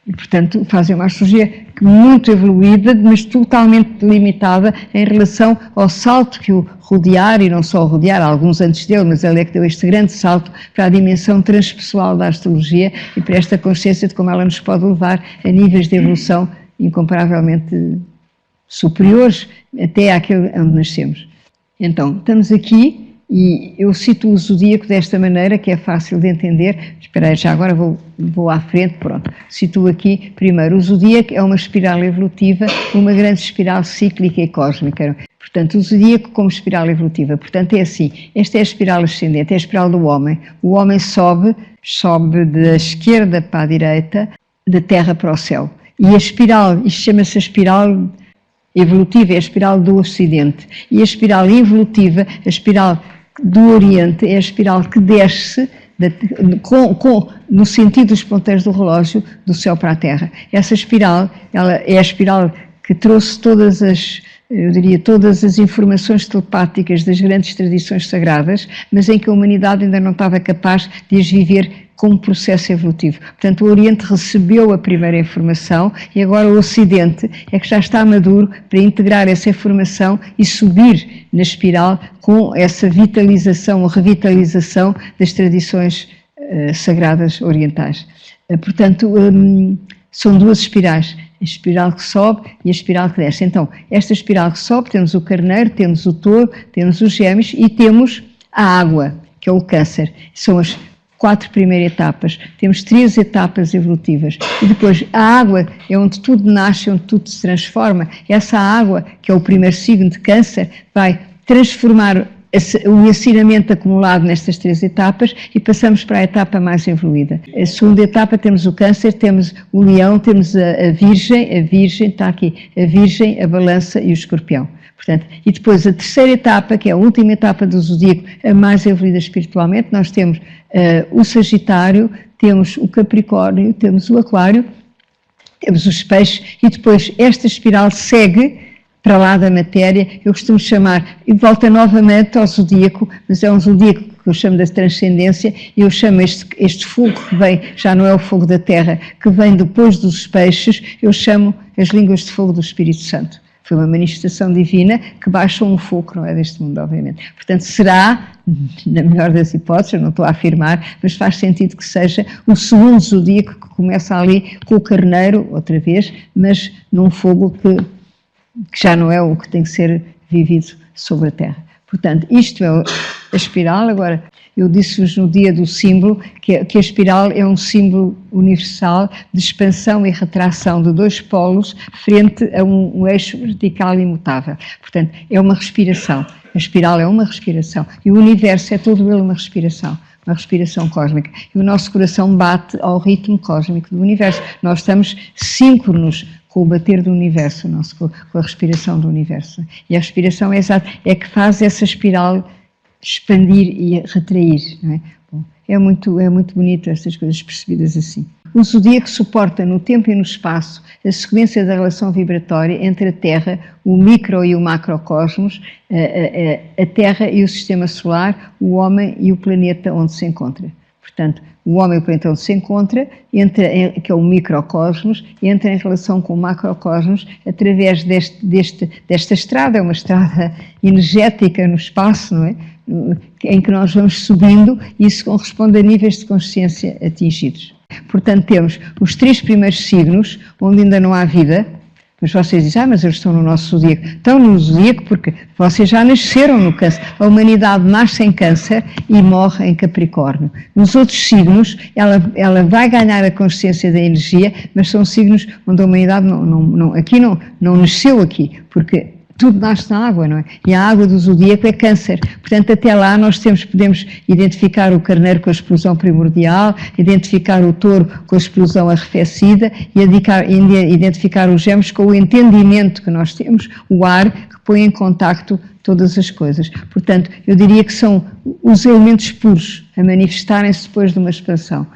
E, portanto, fazem uma astrologia muito evoluída, mas totalmente limitada em relação ao salto que o Rudhyar, e não só o Rudhyar, alguns antes dele, mas ele é que deu este grande salto para a dimensão transpessoal da astrologia e para esta consciência de como ela nos pode levar a níveis de evolução incomparavelmente superiores até àquele onde nascemos. Então, estamos aqui e eu cito o zodíaco desta maneira, que é fácil de entender. Espera aí, já agora vou à frente, pronto. Situo aqui, primeiro, o zodíaco é uma espiral evolutiva, uma grande espiral cíclica e cósmica. Portanto, o zodíaco como espiral evolutiva. Portanto, é assim, esta é a espiral ascendente, é a espiral do homem. O homem sobe da esquerda para a direita, da terra para o céu. E a espiral, isto chama-se a espiral evolutiva, é a espiral do Ocidente. E a espiral evolutiva, a espiral do Oriente, é a espiral que desce no sentido dos ponteiros do relógio do céu para a terra. Essa espiral, ela é a espiral que trouxe todas as informações telepáticas das grandes tradições sagradas, mas em que a humanidade ainda não estava capaz de as viver como processo evolutivo. Portanto, o Oriente recebeu a primeira informação e agora o Ocidente é que já está maduro para integrar essa informação e subir na espiral com essa vitalização ou revitalização das tradições sagradas orientais. Portanto, são duas espirais, a espiral que sobe e a espiral que desce. Então, esta espiral que sobe, temos o carneiro, temos o touro, temos os gêmeos e temos a água, que é o câncer. São as 4 primeiras etapas. Temos 3 etapas evolutivas. E depois, a água é onde tudo nasce, onde tudo se transforma. Essa água, que é o primeiro signo de câncer, vai transformar o ensinamento acumulado nestas 3 etapas e passamos para a etapa mais evoluída. A segunda etapa temos o câncer, temos o leão, temos a virgem, está aqui, a virgem, a balança e o escorpião. Portanto, e depois a terceira etapa, que é a última etapa do zodíaco, a mais evoluída espiritualmente, nós temos o Sagitário, temos o Capricórnio, temos o Aquário, temos os Peixes e depois esta espiral segue para lá da matéria, eu costumo chamar, e volta novamente ao zodíaco, mas é um zodíaco que eu chamo de transcendência, e eu chamo este fogo que vem, já não é o fogo da terra, que vem depois dos peixes, eu chamo as línguas de fogo do Espírito Santo. Foi uma manifestação divina que baixou um fogo, não é deste mundo, obviamente. Portanto, será, na melhor das hipóteses, eu não estou a afirmar, mas faz sentido que seja o segundo zodíaco que começa ali com o carneiro, outra vez, mas num fogo que já não é o que tem que ser vivido sobre a Terra. Portanto, isto é a espiral. Agora, eu disse-vos no dia do símbolo que a espiral é um símbolo universal de expansão e retração de 2 polos frente a um eixo vertical imutável. Portanto, é uma respiração. A espiral é uma respiração. E o universo é todo ele uma respiração cósmica. E o nosso coração bate ao ritmo cósmico do universo. Nós estamos síncronos com o bater do universo, com a respiração do universo. E a respiração é que faz essa espiral expandir e retrair. Não é? Bom, é muito bonito estas coisas percebidas assim. O zodíaco suporta no tempo e no espaço a sequência da relação vibratória entre a Terra, o micro e o macrocosmos, a Terra e o sistema solar, o homem e o planeta onde se encontra. Portanto, o homem e o planeta onde se encontra, que é o microcosmos, entra em relação com o macrocosmos através desta estrada, é uma estrada energética no espaço, não é? Em que nós vamos subindo e isso corresponde a níveis de consciência atingidos. Portanto, temos os 3 primeiros signos, onde ainda não há vida, mas vocês dizem, mas eles estão no nosso zodíaco. Estão no zodíaco porque vocês já nasceram no câncer. A humanidade nasce em câncer e morre em Capricórnio. Nos outros signos, ela vai ganhar a consciência da energia, mas são signos onde a humanidade não nasceu aqui, porque tudo nasce na água, não é? E a água do zodíaco é câncer. Portanto, até lá nós podemos identificar o carneiro com a explosão primordial, identificar o touro com a explosão arrefecida e identificar os gêmeos com o entendimento que nós temos, o ar que põe em contacto todas as coisas. Portanto, eu diria que são os elementos puros a manifestarem-se depois de uma expansão.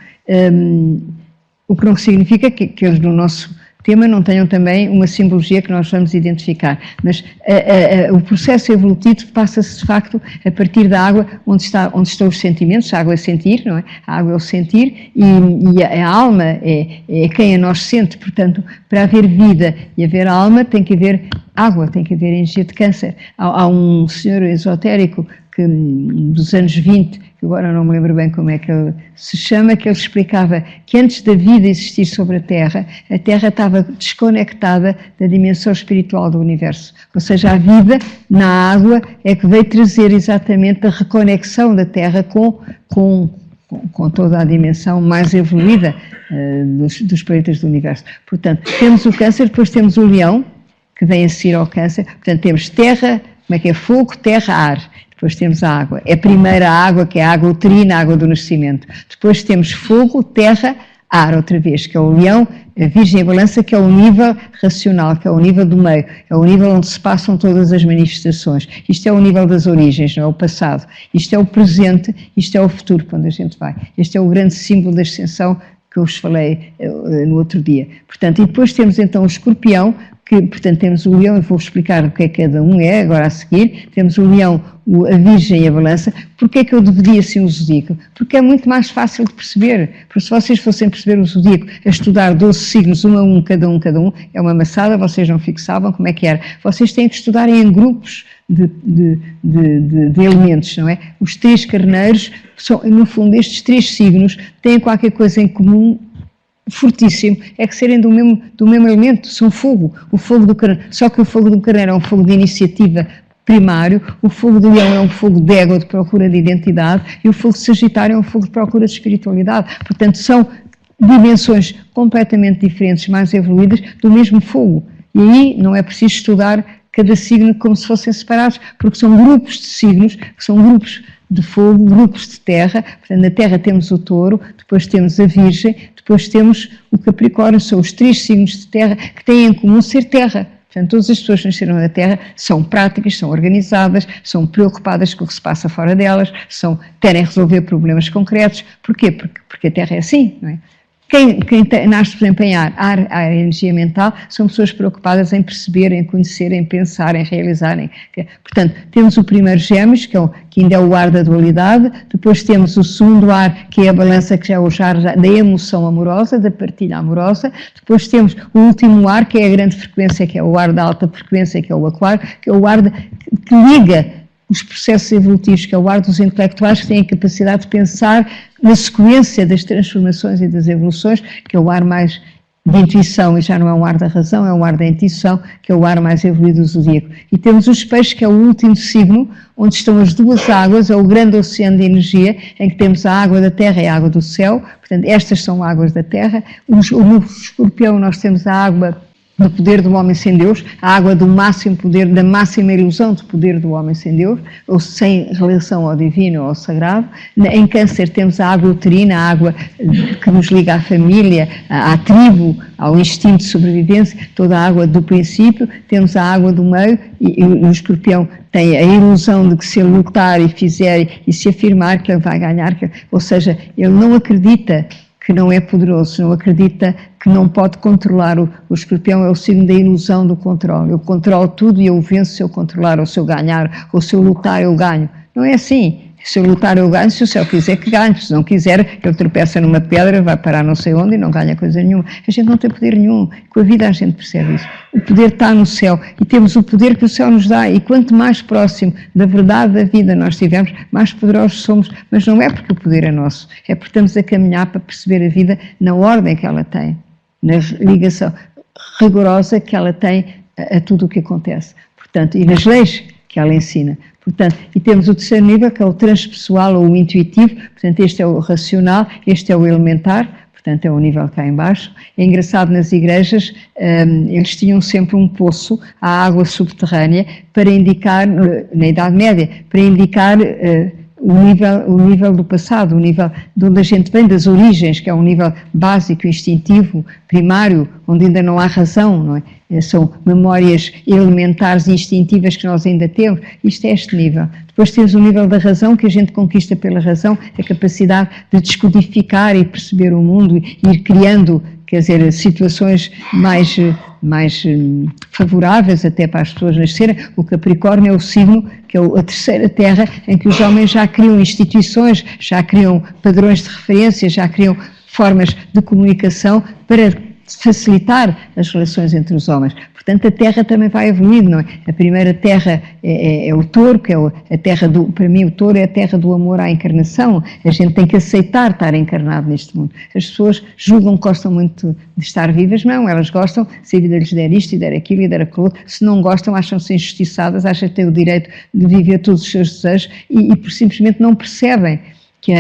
O que não significa que eles no nosso tema não tenham também uma simbologia que nós vamos identificar, mas o processo evolutivo passa-se de facto a partir da água onde estão os sentimentos. A água é sentir, não é? A água é o sentir e a alma é quem a nós sente. Portanto, para haver vida e haver alma tem que haver água, tem que haver energia de câncer. Há um senhor esotérico que dos anos 20, que agora não me lembro bem como é que ele se chama, que ele explicava que antes da vida existir sobre a Terra estava desconectada da dimensão espiritual do universo. Ou seja, a vida na água é que veio trazer exatamente a reconexão da Terra com toda a dimensão mais evoluída dos planetas do universo. Portanto, temos o câncer, depois temos o leão, que vem a seguir ao câncer. Portanto, temos terra, fogo, terra, ar. Depois temos a água. É a primeira água, que é a água uterina, a água do nascimento. Depois temos fogo, terra, ar, outra vez, que é o leão, a virgem e a balança, que é o nível racional, que é o nível do meio, é o nível onde se passam todas as manifestações. Isto é o nível das origens, não é o passado. Isto é o presente, isto é o futuro, para onde a gente vai. Este é o grande símbolo da ascensão que eu vos falei no outro dia. Portanto, e depois temos então o escorpião, portanto, temos o leão, eu vou explicar o que é que cada um é, agora a seguir. Temos o leão, a virgem e a balança. Porquê é que eu dividi assim o zodíaco? Porque é muito mais fácil de perceber. Porque se vocês fossem perceber o zodíaco a estudar 12 signos, um a um, cada um, é uma maçada, vocês não fixavam como é que era. Vocês têm que estudar em grupos de elementos, não é? Os 3 carneiros, no fundo, estes 3 signos têm qualquer coisa em comum fortíssimo é que serem do mesmo elemento, são fogo, o fogo do carneiro. Só que o fogo do carneiro é um fogo de iniciativa primário, o fogo do leão é um fogo de ego, de procura de identidade, e o fogo de Sagitário é um fogo de procura de espiritualidade. Portanto, são dimensões completamente diferentes, mais evoluídas, do mesmo fogo. E aí não é preciso estudar cada signo como se fossem separados, porque são grupos de signos, que são grupos de fogo, grupos de terra. Portanto, na terra temos o touro, depois temos a virgem, depois temos o capricórnio, são os 3 signos de terra que têm em comum ser terra. Portanto, todas as pessoas que nasceram na terra são práticas, são organizadas, são preocupadas com o que se passa fora delas, querem resolver problemas concretos. Porquê? Porque a terra é assim, não é? Quem nasce, por exemplo, em ar, a energia mental, são pessoas preocupadas em perceber, em conhecer, em pensar, em realizarem. Portanto, temos o primeiro Gêmeos, que ainda é o ar da dualidade, depois temos o segundo ar, que é a balança, que já é o ar da emoção amorosa, da partilha amorosa, depois temos o último ar, que é a grande frequência, que é o ar da alta frequência, que é o aquário, que é o ar que liga os processos evolutivos, que é o ar dos intelectuais que têm a capacidade de pensar na sequência das transformações e das evoluções, que é o ar mais de intuição, e já não é um ar da razão, é um ar da intuição, que é o ar mais evoluído do zodíaco. E temos os peixes, que é o último signo, onde estão as duas águas, é o grande oceano de energia, em que temos a água da terra e a água do céu. Portanto, estas são águas da terra. No escorpião nós temos a água do poder do homem sem Deus, a água do máximo poder, da máxima ilusão de poder do homem sem Deus, ou sem relação ao divino ou ao sagrado. Em Câncer temos a água uterina, a água que nos liga à família, à tribo, ao instinto de sobrevivência, toda a água do princípio. Temos a água do meio, e o escorpião tem a ilusão de que se ele lutar e fizer e se afirmar que ele vai ganhar, ou seja, ele não acredita que não é poderoso, não acredita que não pode controlar. O escorpião é o signo da ilusão do controle. Eu controlo tudo e eu venço se eu controlar, ou se eu ganhar, ou se eu lutar eu ganho. Não é assim. Se eu lutar eu ganho, se o céu quiser que ganhe, se não quiser ele tropeça numa pedra, vai parar não sei onde e não ganha coisa nenhuma. A gente não tem poder nenhum, com a vida a gente percebe isso. O poder está no céu e temos o poder que o céu nos dá, e quanto mais próximo da verdade da vida nós estivermos, mais poderosos somos. Mas não é porque o poder é nosso, é porque estamos a caminhar para perceber a vida na ordem que ela tem, na ligação rigorosa que ela tem a tudo o que acontece, portanto, e nas leis que ela ensina. Portanto, e temos o terceiro nível, que é o transpessoal ou o intuitivo. Portanto, este é o racional, este é o elementar, portanto é o nível cá em baixo. É engraçado, nas igrejas eles tinham sempre um poço à água subterrânea para indicar, na Idade Média, para indicar o nível do passado, o nível de onde a gente vem, das origens, que é um nível básico, instintivo, primário, onde ainda não há razão, não é? São memórias elementares e instintivas que nós ainda temos. Isto é este nível. Depois temos o nível da razão, que a gente conquista pela razão, a capacidade de descodificar e perceber o mundo e ir criando, quer dizer, situações mais favoráveis até para as pessoas nascerem. O Capricórnio é o signo, que é a terceira terra, em que os homens já criam instituições, já criam padrões de referência, já criam formas de comunicação para facilitar as relações entre os homens. Portanto, a terra também vai evoluindo, não é? A primeira terra é o touro, que é a terra para mim o touro é a terra do amor à encarnação. A gente tem que aceitar estar encarnado neste mundo. As pessoas julgam que gostam muito de estar vivas, não, elas gostam, se a vida lhes der isto e der aquilo e der aquilo. Se não gostam, acham-se injustiçadas, acham que têm o direito de viver todos os seus desejos e por simplesmente não percebem que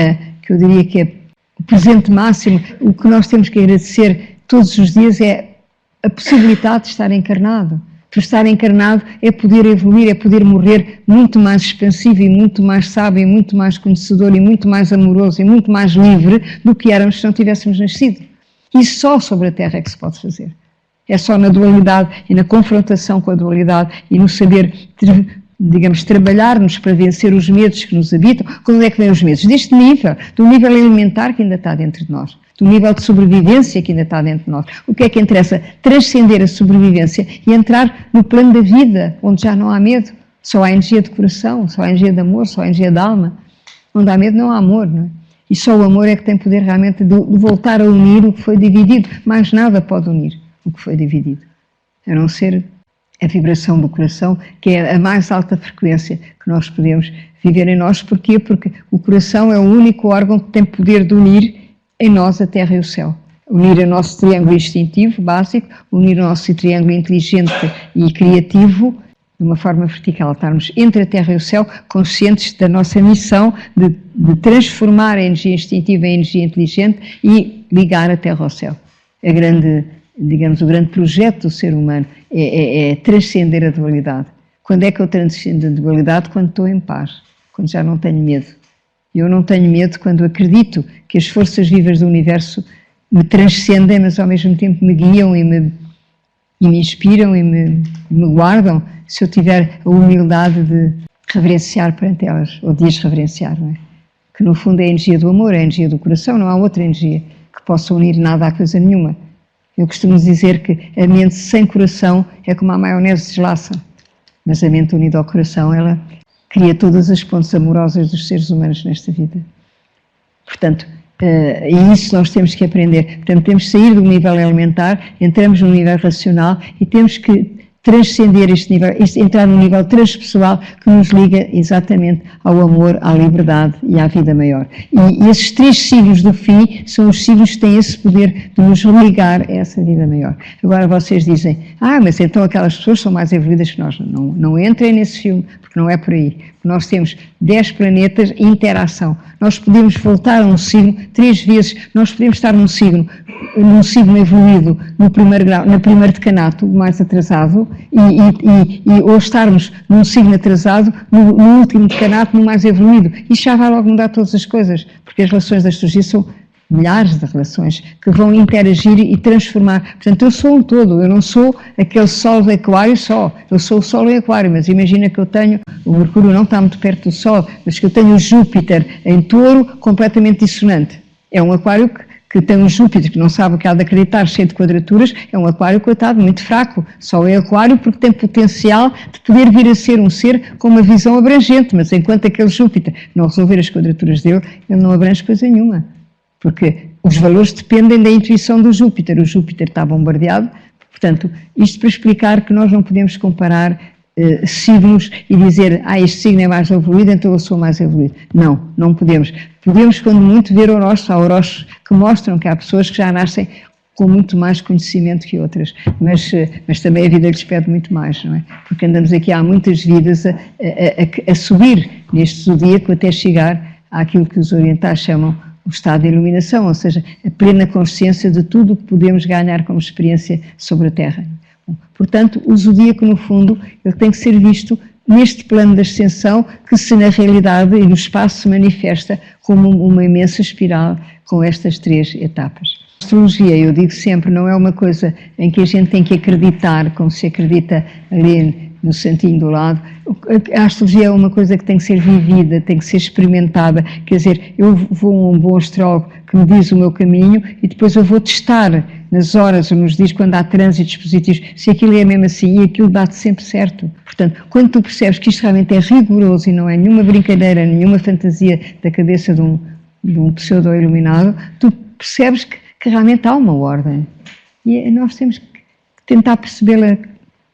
eu diria que é o presente máximo. O que nós temos que agradecer todos os dias é a possibilidade de estar encarnado. Por estar encarnado é poder evoluir, é poder morrer muito mais expansivo e muito mais sábio, e muito mais conhecedor e muito mais amoroso e muito mais livre do que éramos se não tivéssemos nascido. E só sobre a Terra é que se pode fazer. É só na dualidade e na confrontação com a dualidade e no saber, digamos, trabalhar-nos para vencer os medos que nos habitam. Quando é que vêm os medos? Deste nível, do nível elementar que ainda está dentro de nós, do nível de sobrevivência que ainda está dentro de nós. O que é que interessa? Transcender a sobrevivência e entrar no plano da vida, onde já não há medo, só há energia de coração, só há energia de amor, só há energia de alma. Onde há medo não há amor, não é? E só o amor é que tem poder realmente de voltar a unir o que foi dividido. Mais nada pode unir o que foi dividido, a não ser a vibração do coração, que é a mais alta frequência que nós podemos viver em nós. Porquê? Porque o coração é o único órgão que tem poder de unir em nós a terra e o céu. unir o nosso triângulo instintivo básico, unir o nosso triângulo inteligente e criativo de uma forma vertical, estarmos entre a Terra e o céu, conscientes da nossa missão de transformar a energia instintiva em energia inteligente e ligar a Terra ao céu. A grande, digamos, o grande projeto do ser humano é transcender a dualidade. Quando é que eu transcendo a dualidade? Quando estou em paz, quando já não tenho medo. Eu não tenho medo quando acredito que as forças vivas do universo me transcendem, mas ao mesmo tempo me guiam e me inspiram e me guardam, se eu tiver a humildade de reverenciar perante elas, ou de as reverenciar, não é? Que no fundo é a energia do amor, é a energia do coração, não há outra energia que possa unir nada à coisa nenhuma. Eu costumo dizer que a mente sem coração é como a maionese deslaça, mas a mente unida ao coração, ela cria todas as pontes amorosas dos seres humanos nesta vida. Portanto, e isso nós temos que aprender. Portanto, temos que sair do nível elementar, entramos no nível racional e temos que transcender este nível, entrar num nível transpessoal que nos liga exatamente ao amor, à liberdade e à vida maior. E esses 3 signos do fim são os signos que têm esse poder de nos ligar a essa vida maior. Agora vocês dizem, mas então aquelas pessoas são mais evoluídas que nós. Não entrem nesse filme, porque não é por aí. Nós temos 10 planetas em interação. Nós podemos voltar a um signo 3 vezes, nós podemos estar num signo evoluído no primeiro grau, no primeiro decanato, mais atrasado, ou estarmos num signo atrasado, no último decanato, no mais evoluído. Isto já vai logo mudar todas as coisas, porque as relações da astrologia são milhares de relações que vão interagir e transformar. Portanto, eu sou um todo, eu não sou aquele Sol de Aquário só, eu sou o Sol em Aquário, mas imagina que eu tenho, o Mercúrio não está muito perto do Sol, mas que eu tenho o Júpiter em Touro completamente dissonante. É um Aquário que tem um Júpiter que não sabe o que há de acreditar, cheio de quadraturas, é um Aquário, coitado, muito fraco. Só é Aquário porque tem potencial de poder vir a ser um ser com uma visão abrangente, mas enquanto aquele Júpiter não resolver as quadraturas dele, ele não abrange coisa nenhuma. Porque os valores dependem da intuição do Júpiter. O Júpiter está bombardeado. Portanto, isto para explicar que nós não podemos comparar signos e dizer, este signo é mais evoluído, então eu sou mais evoluído. Não podemos. Podemos, quando muito, ver há horóscopos que mostram que há pessoas que já nascem com muito mais conhecimento que outras, mas também a vida lhes pede muito mais, não é? Porque andamos aqui há muitas vidas a subir neste zodíaco até chegar àquilo que os orientais chamam o estado de iluminação, ou seja, a plena consciência de tudo o que podemos ganhar como experiência sobre a Terra. Portanto, o zodíaco, no fundo, ele tem que ser visto neste plano da ascensão que se na realidade e no espaço se manifesta como uma imensa espiral com estas 3 etapas. A astrologia, eu digo sempre, não é uma coisa em que a gente tem que acreditar, como se acredita ali no santinho do lado. A astrologia é uma coisa que tem que ser vivida, tem que ser experimentada. Quer dizer, eu vou a um bom astrólogo que me diz o meu caminho e depois eu vou testar nas horas ou nos dias quando há trânsitos positivos, se aquilo é mesmo assim e aquilo dá-te sempre certo. Portanto, quando tu percebes que isto realmente é rigoroso e não é nenhuma brincadeira, nenhuma fantasia da cabeça de um pseudo-iluminado, tu percebes que realmente há uma ordem. E nós temos que tentar percebê-la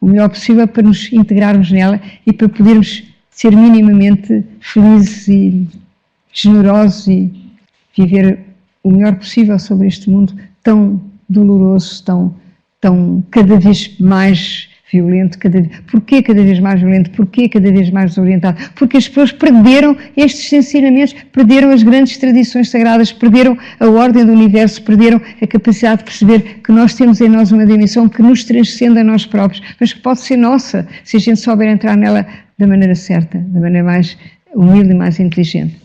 o melhor possível para nos integrarmos nela e para podermos ser minimamente felizes e generosos e viver o melhor possível sobre este mundo tão doloroso, tão cada vez mais violento. Porquê cada vez mais violento? Porquê cada vez mais desorientado? Porque as pessoas perderam estes ensinamentos, perderam as grandes tradições sagradas, perderam a ordem do universo, perderam a capacidade de perceber que nós temos em nós uma dimensão que nos transcende a nós próprios, mas que pode ser nossa, se a gente souber entrar nela da maneira certa, da maneira mais humilde e mais inteligente.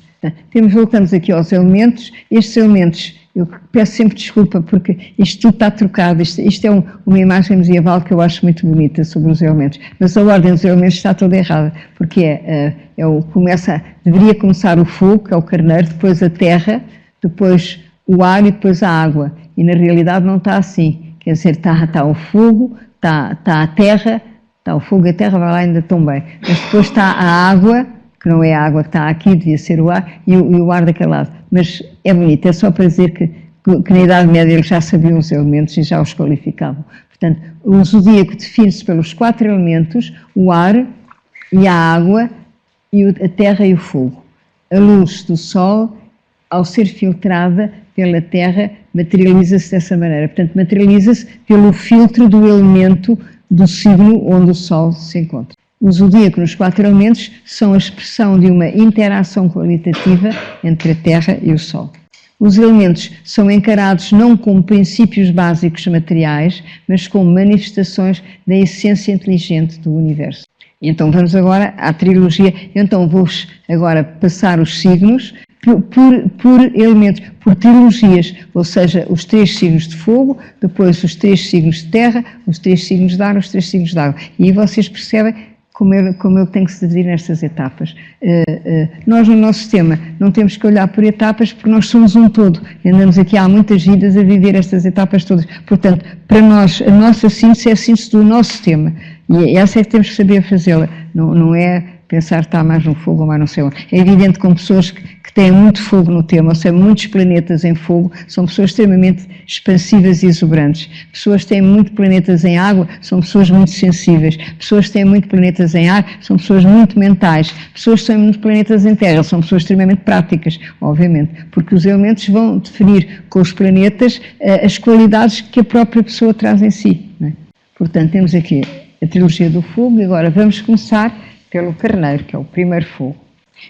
Voltamos aqui aos elementos. Estes elementos, eu peço sempre desculpa porque isto tudo está trocado, isto é uma imagem medieval que eu acho muito bonita sobre os elementos, mas a ordem dos elementos está toda errada, porque deveria começar o fogo, que é o carneiro, depois a terra, depois o ar e depois a água, e na realidade não está assim, quer dizer, está o fogo, está a terra, está o fogo e a terra, vai lá ainda tão bem, mas depois está a água, que não é a água que está aqui, devia ser o ar, e o ar daquele lado. Mas é bonito, é só para dizer que na Idade Média eles já sabiam os elementos e já os qualificavam. Portanto, o zodíaco define-se pelos 4 elementos, o ar e a água, e a terra e o fogo. A luz do Sol, ao ser filtrada, pela Terra, materializa-se dessa maneira. Portanto, materializa-se pelo filtro do elemento do signo onde o Sol se encontra. O zodíaco nos 4 elementos são a expressão de uma interação qualitativa entre a Terra e o Sol. Os elementos são encarados não como princípios básicos materiais, mas como manifestações da essência inteligente do universo. Então vamos agora à trilogia. Então vou-vos agora passar os signos por elementos, por trilogias, ou seja, os 3 signos de fogo, depois os 3 signos de terra, os 3 signos de ar, os 3 signos de água. E aí vocês percebem como ele tem que se dividir nestas etapas. Nós, no nosso sistema, não temos que olhar por etapas porque nós somos um todo. Andamos aqui há muitas vidas a viver estas etapas todas. Portanto, para nós, a nossa síntese é a síntese do nosso sistema. E essa é que temos que saber fazê-la. Não é pensar que está mais no fogo ou mais no céu. É evidente que com pessoas que têm muito fogo no tema, ou seja, muitos planetas em fogo, são pessoas extremamente expansivas e exuberantes. Pessoas que têm muito planetas em água, são pessoas muito sensíveis. Pessoas que têm muito planetas em ar, são pessoas muito mentais. Pessoas que têm muito planetas em terra, são pessoas extremamente práticas, obviamente, porque os elementos vão definir com os planetas as qualidades que a própria pessoa traz em si, não é? Portanto, temos aqui a trilogia do fogo e agora vamos começar pelo carneiro, que é o primeiro fogo.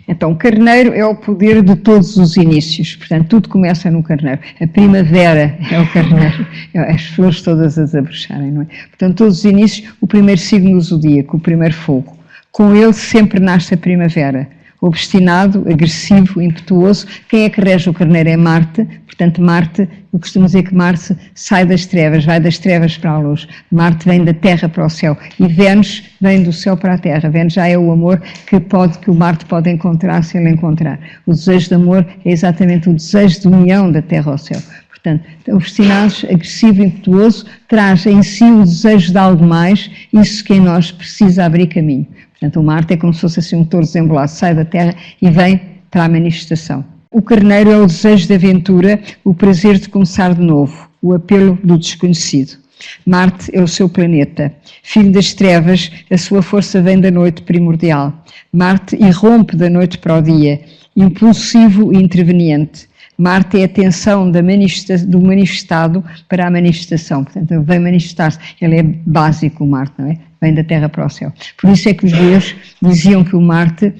Então, o carneiro é o poder de todos os inícios, portanto, tudo começa no carneiro. A primavera é o carneiro, as flores todas a desabrocharem, não é? Portanto, todos os inícios, o primeiro signo do zodíaco, o primeiro fogo. Com ele sempre nasce a primavera. Obstinado, agressivo, impetuoso. Quem é que rege o carneiro é Marte. Portanto, Marte, eu costumo dizer que Marte sai das trevas, vai das trevas para a luz. Marte vem da terra para o céu e Vênus vem do céu para a terra. Vênus já é o amor que o Marte pode encontrar se ele encontrar. O desejo de amor é exatamente o desejo de união da terra ao céu. Portanto, obstinados, agressivo, impetuoso, traz em si o desejo de algo mais, isso que em nós precisa abrir caminho. Portanto, o Marte é como se fosse assim um touro desembolado, sai da terra e vem para a manifestação. O carneiro é o desejo de aventura, o prazer de começar de novo, o apelo do desconhecido. Marte é o seu planeta. Filho das trevas, a sua força vem da noite primordial. Marte irrompe da noite para o dia, impulsivo e interveniente. Marte é a tensão do manifestado para a manifestação. Portanto, ele vem manifestar-se. Ele é básico, o Marte, não é? Vem da terra para o céu. Por isso é que os deuses diziam que o Marte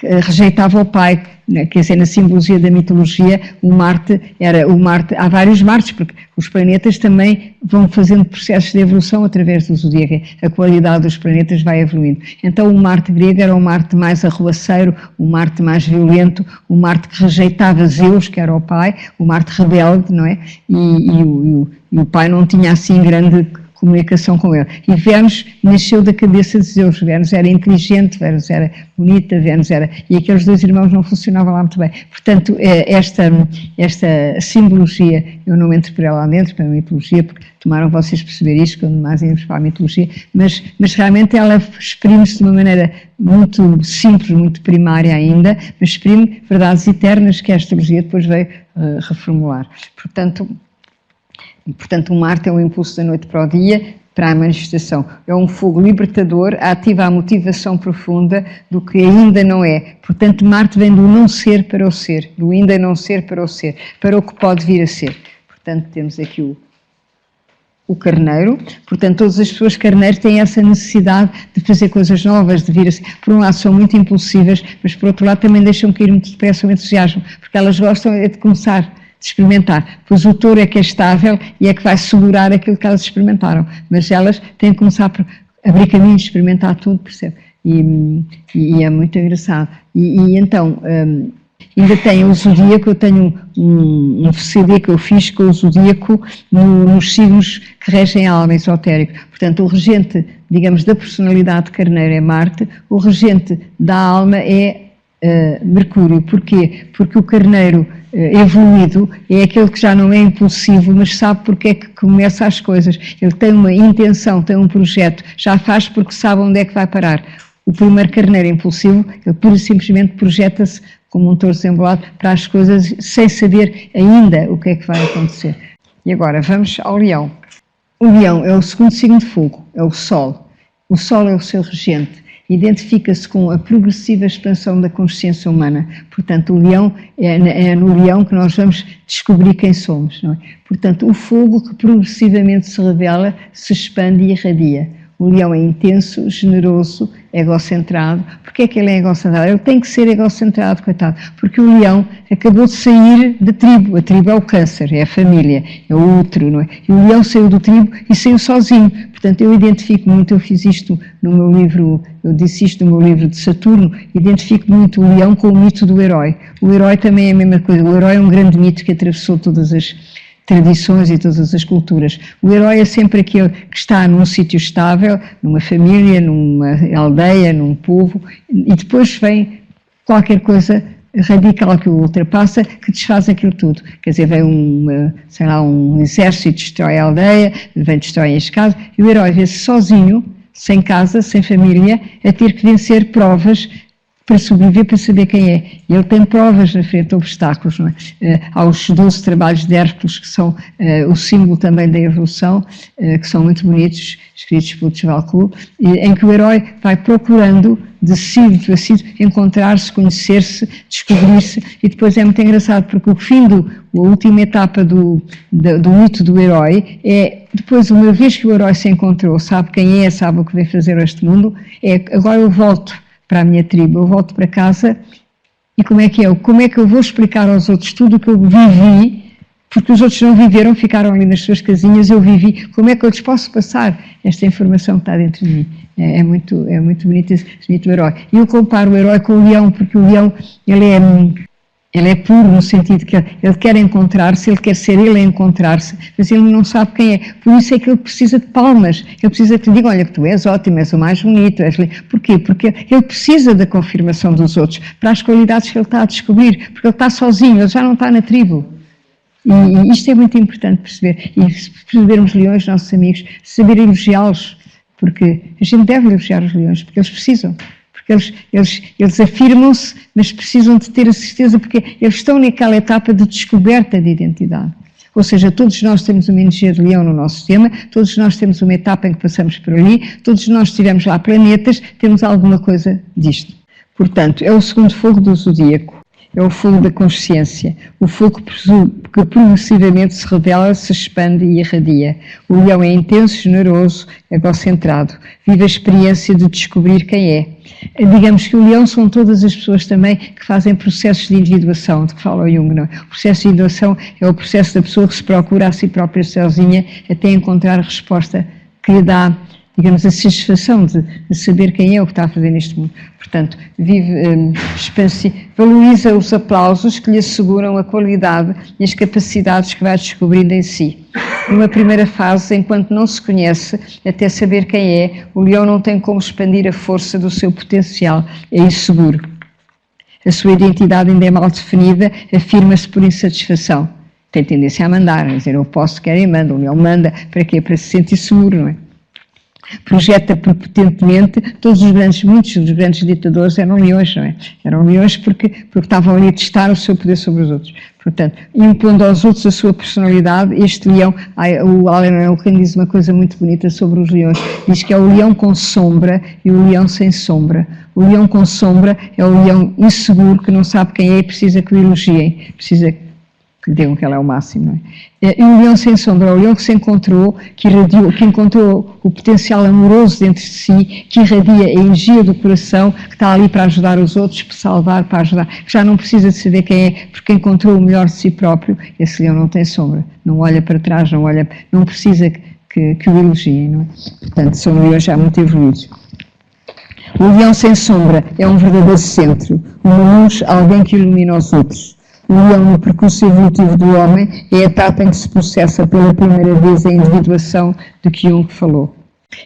rejeitava o pai, quer dizer, na simbologia da mitologia, há vários Martes, porque os planetas também vão fazendo processos de evolução através do zodíaco, a qualidade dos planetas vai evoluindo. Então o Marte grego era o Marte mais arruaceiro, o Marte mais violento, o Marte que rejeitava Zeus, que era o pai, o Marte rebelde, não é? E o pai não tinha assim grande comunicação com ele. E Vênus nasceu da cabeça de Zeus. Vênus era inteligente, Vênus era bonita, Vênus era... E aqueles 2 irmãos não funcionavam lá muito bem. Portanto, esta simbologia, eu não entro por ela lá dentro, para a mitologia, porque tomaram vocês perceber isto quando mais íamos para a mitologia, mas realmente ela exprime-se de uma maneira muito simples, muito primária ainda, mas exprime verdades eternas que a astrologia depois veio reformular. Portanto, o Marte é o impulso da noite para o dia, para a manifestação. É um fogo libertador, ativa a motivação profunda do que ainda não é. Portanto, Marte vem do não ser para o ser, do ainda não ser para o ser, para o que pode vir a ser. Portanto, temos aqui o carneiro. Portanto, todas as pessoas carneiros têm essa necessidade de fazer coisas novas, de vir a ser. Por um lado são muito impulsivas, mas por outro lado também deixam cair muito depressa o entusiasmo, porque elas gostam de começar, de experimentar, pois o touro é que é estável e é que vai segurar aquilo que elas experimentaram, mas elas têm que começar por abrir caminhos, experimentar tudo, percebe? E é muito engraçado. Então, ainda tem o zodíaco, eu tenho um CD que eu fiz com o zodíaco nos signos que regem a alma, esotérico. Portanto, o regente, digamos, da personalidade de carneiro é Marte, o regente da alma é Mercúrio. Porquê? Porque o carneiro evoluído é aquele que já não é impulsivo, mas sabe porque é que começa as coisas. Ele tem uma intenção, tem um projeto, já faz porque sabe onde é que vai parar. O primeiro carneiro impulsivo, ele pura e simplesmente projeta-se como um touro desembolado para as coisas sem saber ainda o que é que vai acontecer. E agora vamos ao leão. O leão é o segundo signo de fogo, é o Sol. O Sol é o seu regente. identifica-se com a progressiva expansão da consciência humana. Portanto, o leão é no leão que nós vamos descobrir quem somos, não é? Portanto, o fogo que progressivamente se revela, se expande e irradia. O leão é intenso, generoso, egocentrado. Porquê é que ele é egocentrado? Ele tem que ser egocentrado, coitado, porque o leão acabou de sair da tribo. A tribo é o câncer, é a família, é o útero, não é? E o leão saiu do tribo e saiu sozinho. Portanto, eu identifico muito, eu fiz isto no meu livro, eu disse isto no meu livro de Saturno, identifico muito o leão com o mito do herói. O herói também é a mesma coisa. O herói é um grande mito que atravessou todas as tradições e todas as culturas. O herói é sempre aquele que está num sítio estável, numa família, numa aldeia, num povo, e depois vem qualquer coisa radical que o ultrapassa, que desfaz aquilo tudo. Quer dizer, vem um exército, destrói a aldeia, vem destrói as casas, e o herói vê-se sozinho, sem casa, sem família, a ter que vencer provas para sobreviver, para saber quem é. E ele tem provas na frente, obstáculos, não é? Há os 12 trabalhos de Hércules, que são o símbolo também da evolução, que são muito bonitos, escritos por Tchevalcourt, em que o herói vai procurando, de sídito a sídito, encontrar-se, conhecer-se, descobrir-se, e depois é muito engraçado, porque o fim a última etapa do mito do herói é, depois, uma vez que o herói se encontrou, sabe quem é, sabe o que vem fazer a este mundo, é agora eu volto para a minha tribo, eu volto para casa e como é que eu vou explicar aos outros tudo o que eu vivi, porque os outros não viveram, ficaram ali nas suas casinhas, eu vivi, como é que eu lhes posso passar esta informação que está dentro de mim? É muito bonito esse mito do herói. E eu comparo o herói com o leão, porque o leão, ele é puro no sentido que ele quer encontrar-se, ele quer ser ele a encontrar-se, mas ele não sabe quem é. Por isso é que ele precisa de palmas, ele precisa que lhe digam, olha que tu és ótimo, és o mais bonito, Porquê? Porque ele precisa da confirmação dos outros, para as qualidades que ele está a descobrir, porque ele está sozinho, ele já não está na tribo. E isto é muito importante perceber, e se percebermos leões, nossos amigos, saber elogiá-los, porque a gente deve elogiar os leões, porque eles precisam. Eles afirmam-se, mas precisam de ter a certeza, porque eles estão naquela etapa de descoberta de identidade. Ou seja, todos nós temos uma energia de leão no nosso sistema, todos nós temos uma etapa em que passamos por ali, todos nós tivemos lá planetas, temos alguma coisa disto. Portanto, é o segundo fogo do zodíaco. É o fogo da consciência, o fogo que progressivamente se revela, se expande e irradia. O leão é intenso, generoso, egocentrado, vive a experiência de descobrir quem é. Digamos que o leão são todas as pessoas também que fazem processos de individuação, de que fala o Jung, não é? O processo de individuação é o processo da pessoa que se procura a si própria sozinha até encontrar a resposta que lhe dá, digamos, a satisfação de saber quem é o que está a fazer neste mundo. Portanto, valoriza os aplausos que lhe asseguram a qualidade e as capacidades que vai descobrindo em si. Numa primeira fase, enquanto não se conhece, até saber quem é, o leão não tem como expandir a força do seu potencial, é inseguro. A sua identidade ainda é mal definida, afirma-se por insatisfação. Tem tendência a mandar, a dizer, eu posso, quero e mando. O leão manda, para quê? Para se sentir seguro, não é? Projeta prepotentemente, muitos dos grandes ditadores eram leões, não é? Eram leões porque estavam ali a testar o seu poder sobre os outros. Portanto, impondo aos outros a sua personalidade, este leão, o Alan Elkin diz uma coisa muito bonita sobre os leões, diz que é o leão com sombra e o leão sem sombra. O leão com sombra é o leão inseguro, que não sabe quem é e precisa que o elogiem, precisa que lhe digam que ela é o máximo, não é? E o leão sem sombra é o leão que se encontrou, que encontrou o potencial amoroso dentro de si, que irradia a energia do coração, que está ali para ajudar os outros, para salvar, para ajudar, que já não precisa de saber quem é, porque encontrou o melhor de si próprio. Esse leão não tem sombra, não olha para trás, não precisa que o elogiem, não é? Portanto, são leões já muito evoluídos. O leão sem sombra é um verdadeiro centro, uma luz, alguém que ilumina os outros. O leão, no percurso evolutivo do homem, é a etapa em que se processa pela primeira vez a individuação de que Jung falou.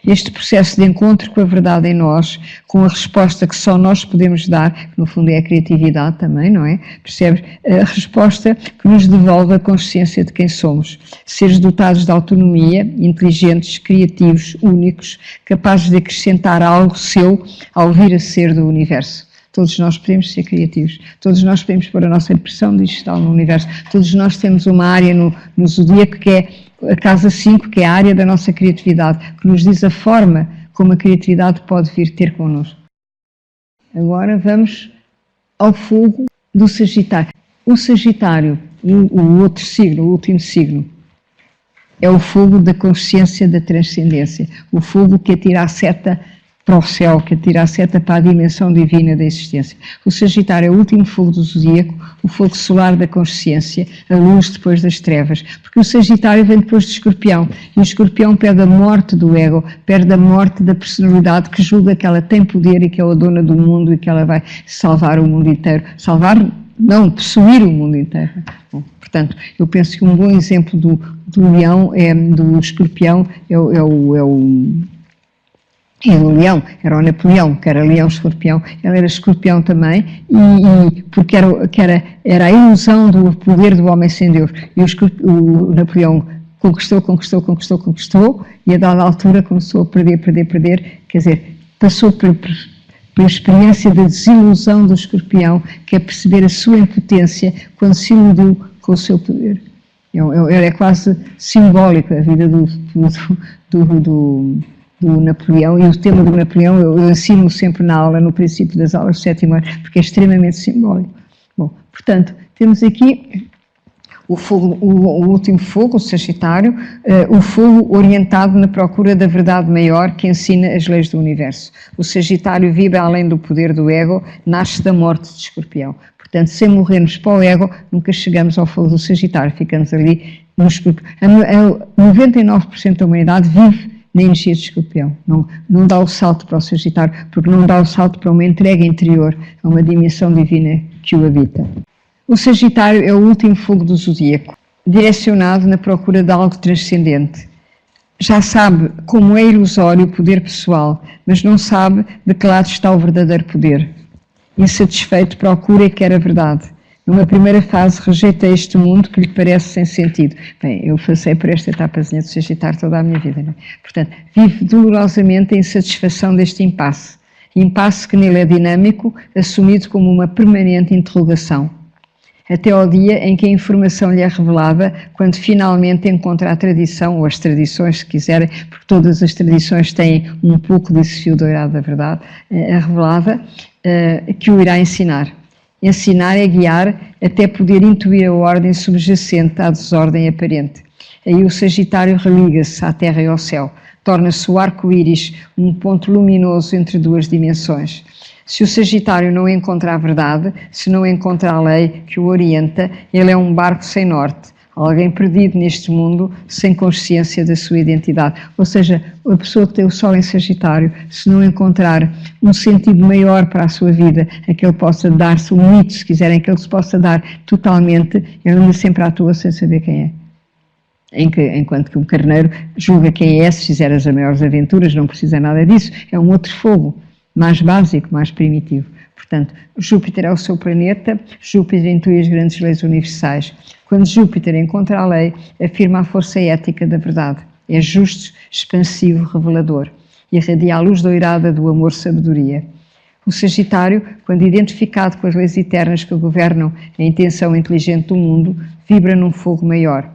Este processo de encontro com a verdade em nós, com a resposta que só nós podemos dar, que no fundo é a criatividade também, não é? Percebes? A resposta que nos devolve a consciência de quem somos. Seres dotados de autonomia, inteligentes, criativos, únicos, capazes de acrescentar algo seu ao vir a ser do universo. Todos nós podemos ser criativos, todos nós podemos pôr a nossa impressão digital no universo, todos nós temos uma área no zodíaco que é a casa 5, que é a área da nossa criatividade, que nos diz a forma como a criatividade pode vir ter connosco. Agora vamos ao fogo do Sagitário. O Sagitário, o outro signo, o último signo, é o fogo da consciência da transcendência, o fogo que atira a seta para o céu, que atira a seta para a dimensão divina da existência. O Sagitário é o último fogo do zodíaco, o fogo solar da consciência, a luz depois das trevas, porque o Sagitário vem depois do Escorpião, e o Escorpião perde a morte do ego, perde a morte da personalidade que julga que ela tem poder e que é a dona do mundo e que ela vai salvar o mundo inteiro. Salvar, não, possuir o mundo inteiro. Bom, portanto, eu penso que um bom exemplo do leão, do Escorpião, é o leão, era o Napoleão, que era leão-escorpião, ele era escorpião também, porque era a ilusão do poder do homem sem Deus. E o Napoleão conquistou, e a dada altura começou a perder, quer dizer, passou pela experiência da desilusão do escorpião, que é perceber a sua impotência quando se iludiu com o seu poder. É quase simbólico a vida do Napoleão, e o tema do Napoleão eu ensino sempre na aula, no princípio das aulas do 7º ano, porque é extremamente simbólico. Bom, portanto, temos aqui o último fogo, o Sagitário, o fogo orientado na procura da verdade maior que ensina as leis do universo. O Sagitário vibra além do poder do ego, nasce da morte de Escorpião. Portanto, sem morrermos para o ego, nunca chegamos ao fogo do Sagitário, ficamos ali no Escorpião. 99% da humanidade vive na energia de Escorpião, não dá o salto para o Sagitário, porque não dá o salto para uma entrega interior, a uma dimensão divina que o habita. O Sagitário é o último fogo do zodíaco, direcionado na procura de algo transcendente. Já sabe como é ilusório o poder pessoal, mas não sabe de que lado está o verdadeiro poder. Insatisfeito, procura e quer a verdade. Numa primeira fase, rejeita este mundo que lhe parece sem sentido. Bem, eu passei por esta etapazinha de Sagitário toda a minha vida, não é? Portanto, vive dolorosamente a insatisfação deste impasse. Impasse que nele é dinâmico, assumido como uma permanente interrogação. Até ao dia em que a informação lhe é revelada, quando finalmente encontra a tradição, ou as tradições, se quiserem, porque todas as tradições têm um pouco desse fio dourado da verdade, revelada, que o irá ensinar. Ensinar é guiar até poder intuir a ordem subjacente à desordem aparente. Aí o Sagitário religa-se à terra e ao céu, torna-se o arco-íris, um ponto luminoso entre duas dimensões. Se o Sagitário não encontra a verdade, se não encontra a lei que o orienta, ele é um barco sem norte, alguém perdido neste mundo, sem consciência da sua identidade. Ou seja, a pessoa que tem o Sol em Sagitário, se não encontrar um sentido maior para a sua vida, a que ele possa dar-se um mito, se quiserem, que ele se possa dar totalmente, ele anda sempre à toa sem saber quem é. Enquanto que um carneiro julga quem é, se fizer as maiores aventuras, não precisa nada disso, é um outro fogo, mais básico, mais primitivo. Portanto, Júpiter é o seu planeta, Júpiter intui as grandes leis universais. Quando Júpiter encontra a lei, afirma a força ética da verdade. É justo, expansivo, revelador. E irradia a luz doirada do amor-sabedoria. O Sagitário, quando identificado com as leis eternas que governam a intenção inteligente do mundo, vibra num fogo maior.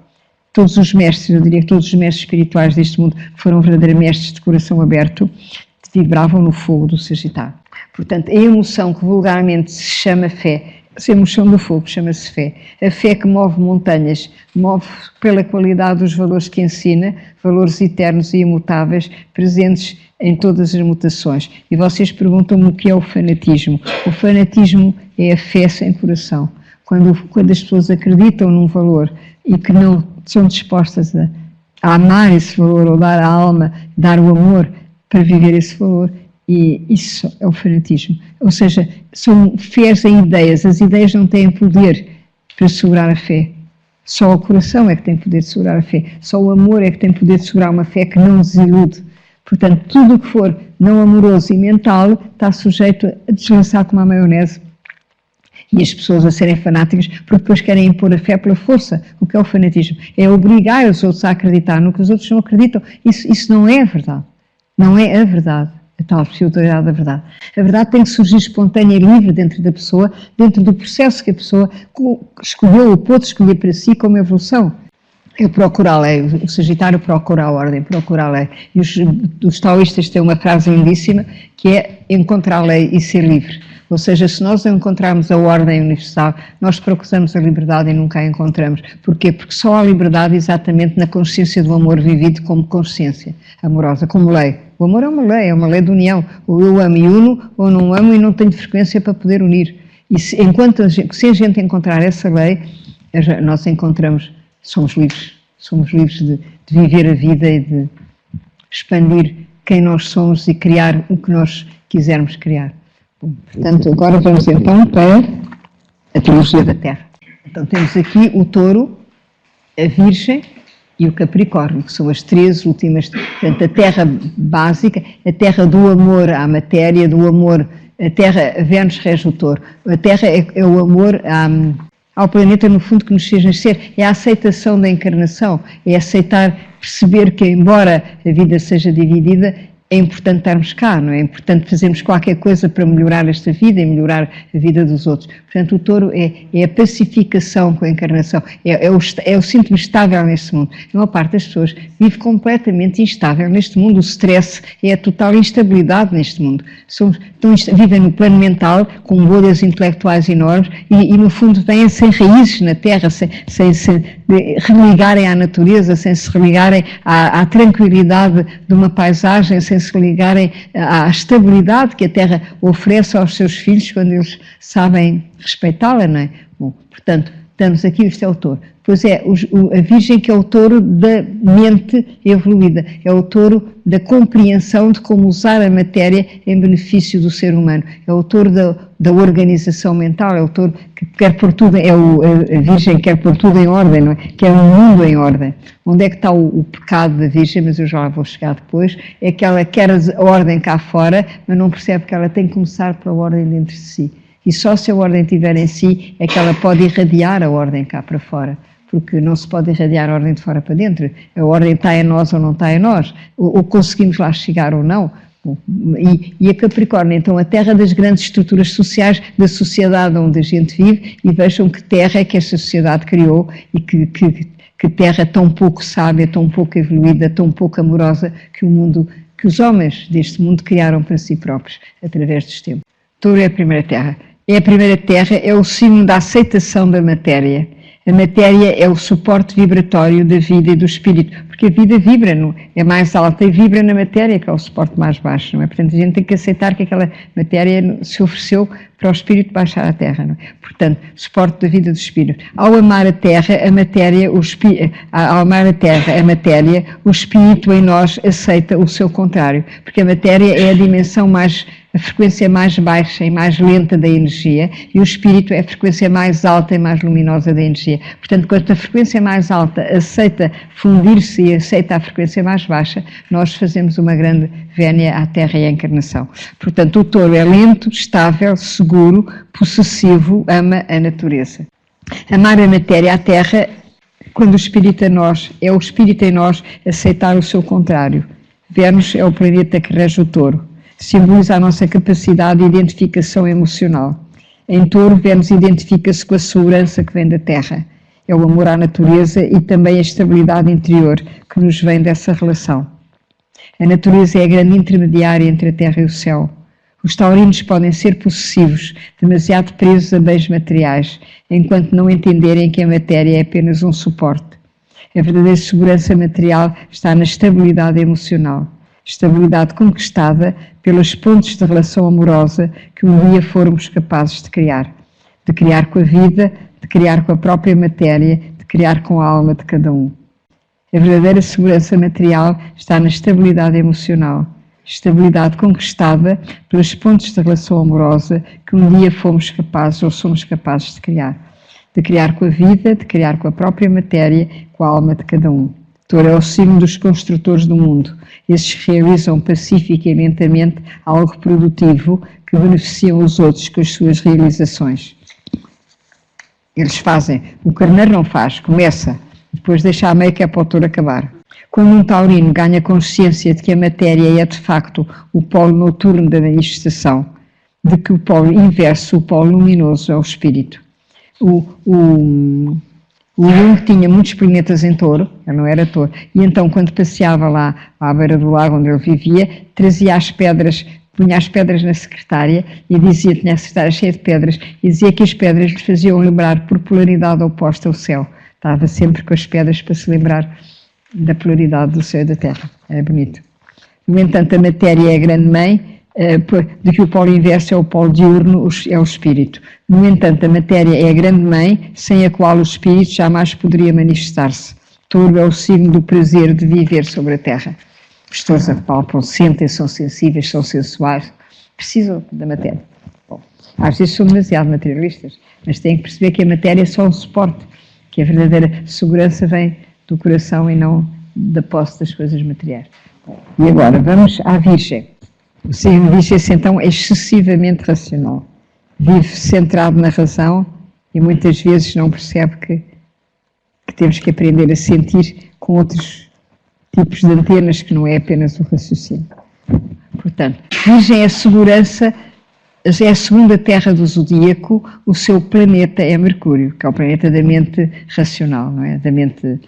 Todos os mestres, eu diria que todos os mestres espirituais deste mundo, que foram verdadeiros mestres de coração aberto, vibravam no fogo do Sagitário. Portanto, a emoção que vulgarmente se chama fé, a emoção do fogo chama-se fé. A fé que move montanhas, move pela qualidade dos valores que ensina, valores eternos e imutáveis, presentes em todas as mutações. E vocês perguntam-me o que é o fanatismo. O fanatismo é a fé sem coração. Quando as pessoas acreditam num valor e que não são dispostas a amar esse valor, ou dar a alma, dar o amor para viver esse valor, e isso é o fanatismo. Ou seja, são fés em ideias. As ideias não têm poder para segurar a fé. Só o coração é que tem poder de segurar a fé. Só o amor é que tem poder de segurar uma fé que não desilude. Portanto, tudo o que for não amoroso e mental está sujeito a deslançar como a maionese. E as pessoas a serem fanáticas porque depois querem impor a fé pela força. O que é o fanatismo? É obrigar os outros a acreditar no que os outros não acreditam. Isso não é a verdade. Não é a verdade. A tal pseudo-verdade da verdade. A verdade tem que surgir espontânea e livre dentro da pessoa, dentro do processo que a pessoa escolheu ou pôde escolher para si como evolução. É procurar a lei, o Sagitário procura a ordem, procura a lei. E os taoístas têm uma frase lindíssima que é encontrar a lei e ser livre. Ou seja, se nós encontrarmos a ordem universal, nós procuramos a liberdade e nunca a encontramos. Porquê? Porque só há liberdade exatamente na consciência do amor vivido como consciência amorosa, como lei. O amor é uma lei de união. Ou eu amo e uno, ou não amo e não tenho frequência para poder unir. E se a gente encontrar essa lei, nós encontramos, somos livres de viver a vida e de expandir quem nós somos e criar o que nós quisermos criar. Bom, portanto, agora vamos então para a trilogia da Terra. Então temos aqui o Touro, a Virgem e o Capricórnio, que são as três últimas. Portanto, a Terra básica, a Terra do amor à matéria, do amor, a Terra, a Vênus rege o Touro. A Terra é o amor ao planeta, no fundo, que nos fez nascer. É a aceitação da encarnação, é aceitar, perceber que, embora a vida seja dividida, é importante estarmos cá, não é? É importante fazermos qualquer coisa para melhorar esta vida e melhorar a vida dos outros. Portanto, o Touro é a pacificação com a encarnação, é o sentir-me estável neste mundo. Uma parte das pessoas vive completamente instável neste mundo, o stress é a total instabilidade neste mundo. Vivem no plano mental, com bolhas intelectuais enormes e no fundo vêm sem raízes na terra, sem se religarem à natureza, sem se religarem à tranquilidade de uma paisagem, sem se ligarem à estabilidade que a terra oferece aos seus filhos quando eles sabem respeitá-la, não é? Bom, portanto, estamos aqui, isto é o Touro. Depois é a Virgem, que é o Touro da mente evoluída, é o Touro da compreensão de como usar a matéria em benefício do ser humano, é o Touro da organização mental, é o Touro que quer pôr tudo, a Virgem que quer pôr tudo em ordem, não é? Quer um mundo em ordem. Onde é que está o pecado da Virgem, mas eu já lá vou chegar depois, é que ela quer a ordem cá fora, mas não percebe que ela tem que começar pela ordem dentro de si. E só se a ordem estiver em si é que ela pode irradiar a ordem cá para fora. Porque não se pode irradiar a ordem de fora para dentro. A ordem está em nós ou não está em nós. Ou conseguimos lá chegar ou não. E a Capricórnio, então, a terra das grandes estruturas sociais da sociedade onde a gente vive, e vejam que terra é que esta sociedade criou e que terra tão pouco sábia, tão pouco evoluída, tão pouco amorosa que os homens deste mundo criaram para si próprios, através dos tempos. Touro é a primeira terra. A primeira terra é o símbolo da aceitação da matéria. A matéria é o suporte vibratório da vida e do espírito, porque a vida vibra, não é mais alta e vibra na matéria, que é o suporte mais baixo, não é? Portanto, a gente tem que aceitar que aquela matéria se ofereceu para o espírito baixar à terra, não é? Portanto, suporte da vida do espírito. Ao amar a terra, a matéria, o espírito em nós aceita o seu contrário, porque a matéria é a dimensão a frequência mais baixa e mais lenta da energia, e o espírito é a frequência mais alta e mais luminosa da energia. Portanto, quando a frequência mais alta aceita fundir-se e aceita a frequência mais baixa, nós fazemos uma grande vénia à Terra e à encarnação. Portanto, o Touro é lento, estável, seguro, possessivo, ama a natureza. Amar a matéria, a Terra, quando o espírito em nós, é o espírito em nós aceitar o seu contrário. Vênus é o planeta que rege o Touro. Simboliza a nossa capacidade de identificação emocional. Em Touro, Vênus identifica-se com a segurança que vem da Terra. É o amor à natureza e também a estabilidade interior que nos vem dessa relação. A natureza é a grande intermediária entre a Terra e o céu. Os taurinos podem ser possessivos, demasiado presos a bens materiais, enquanto não entenderem que a matéria é apenas um suporte. A verdadeira segurança material está na estabilidade emocional. Estabilidade conquistada pelos pontos de relação amorosa que um dia formos capazes de criar com a vida, de criar com a própria matéria, de criar com a alma de cada um. A verdadeira segurança material está na estabilidade emocional, estabilidade conquistada pelos pontos de relação amorosa que um dia fomos capazes ou somos capazes de criar com a vida, de criar com a própria matéria, com a alma de cada um. Touro é o símbolo dos construtores do mundo. Esses realizam pacífica e lentamente algo produtivo que beneficiam os outros com as suas realizações. Eles fazem, o carneiro não faz, começa, depois deixa a meio que é para o Touro acabar. Quando um taurino ganha consciência de que a matéria é de facto o polo noturno da manifestação, de que o polo inverso, o polo luminoso, é o espírito. O Jung tinha muitos planetas em Touro, ele não era Touro, e então quando passeava lá à beira do lago onde ele vivia, trazia as pedras, punha as pedras na secretária e dizia, tinha a secretária cheia de pedras, e dizia que as pedras lhe faziam lembrar por polaridade oposta o céu. Estava sempre com as pedras para se lembrar da polaridade do céu e da terra. É bonito. No entanto, a matéria é a grande mãe, de que o polo inverso é o polo diurno, é o espírito. No entanto, a matéria é a grande mãe, sem a qual o espírito jamais poderia manifestar-se. Touro é o signo do prazer de viver sobre a terra. As pessoas apalpam, sentem, são sensíveis, são sensuais, precisam da matéria. Bom, às vezes são demasiado materialistas, mas têm que perceber que a matéria é só um suporte, que a verdadeira segurança vem do coração e não da posse das coisas materiais. E agora, vamos à Virgem. O signo de Virgem, então, é excessivamente racional. Vive centrado na razão e muitas vezes não percebe que temos que aprender a sentir com outros tipos de antenas, que não é apenas o raciocínio. Portanto, Virgem é a segurança, é a segunda terra do zodíaco, o seu planeta é Mercúrio, que é o planeta da mente racional, não é? Da mente,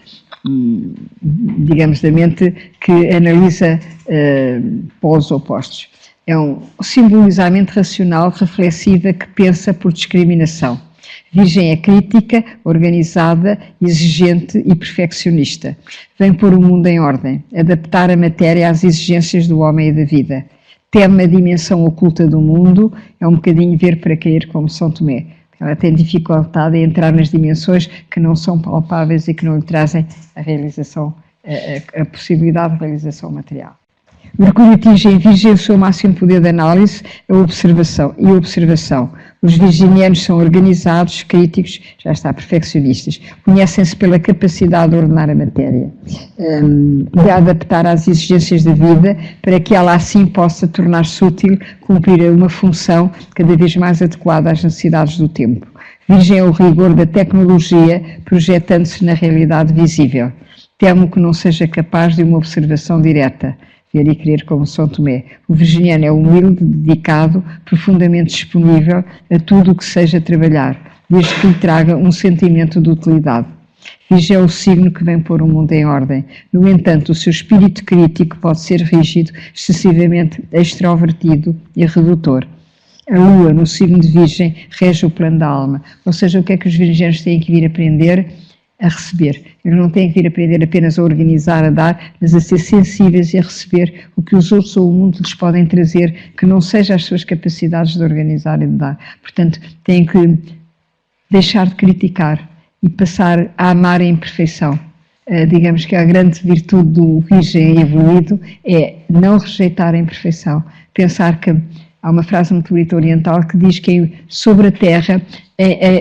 digamos, da mente que analisa polos opostos. É simbolizamento racional, reflexiva, que pensa por discriminação. Virgem é crítica, organizada, exigente e perfeccionista. Vem pôr o mundo em ordem, adaptar a matéria às exigências do homem e da vida. Teme a dimensão oculta do mundo, é um bocadinho ver para cair como São Tomé. Ela tem dificuldade em entrar nas dimensões que não são palpáveis e que não lhe trazem a realização, a possibilidade de realização material. Mercúrio atinge em Virgem o seu máximo poder de análise, a observação e observação. Os virginianos são organizados, críticos, já está, perfeccionistas. Conhecem-se pela capacidade de ordenar a matéria, de adaptar às exigências da vida, para que ela assim possa tornar-se útil, cumprir uma função cada vez mais adequada às necessidades do tempo. Virgem é o rigor da tecnologia, projetando-se na realidade visível. Temo que não seja capaz de uma observação direta. Ver e crer como São Tomé. O virginiano é humilde, dedicado, profundamente disponível a tudo o que seja trabalhar, desde que lhe traga um sentimento de utilidade. Virgem é o signo que vem pôr o mundo em ordem. No entanto, o seu espírito crítico pode ser rígido, excessivamente extrovertido e redutor. A Lua, no signo de Virgem, rege o plano da alma. Ou seja, o que é que os virginianos têm que vir aprender? A receber. Eles não têm que vir aprender apenas a organizar, a dar, mas a ser sensíveis e a receber o que os outros ou o mundo lhes podem trazer, que não seja as suas capacidades de organizar e de dar. Portanto, têm que deixar de criticar e passar a amar a imperfeição. Digamos que a grande virtude do Virgem evoluído é não rejeitar a imperfeição. Pensar que há uma frase muito bonita oriental que diz que sobre a Terra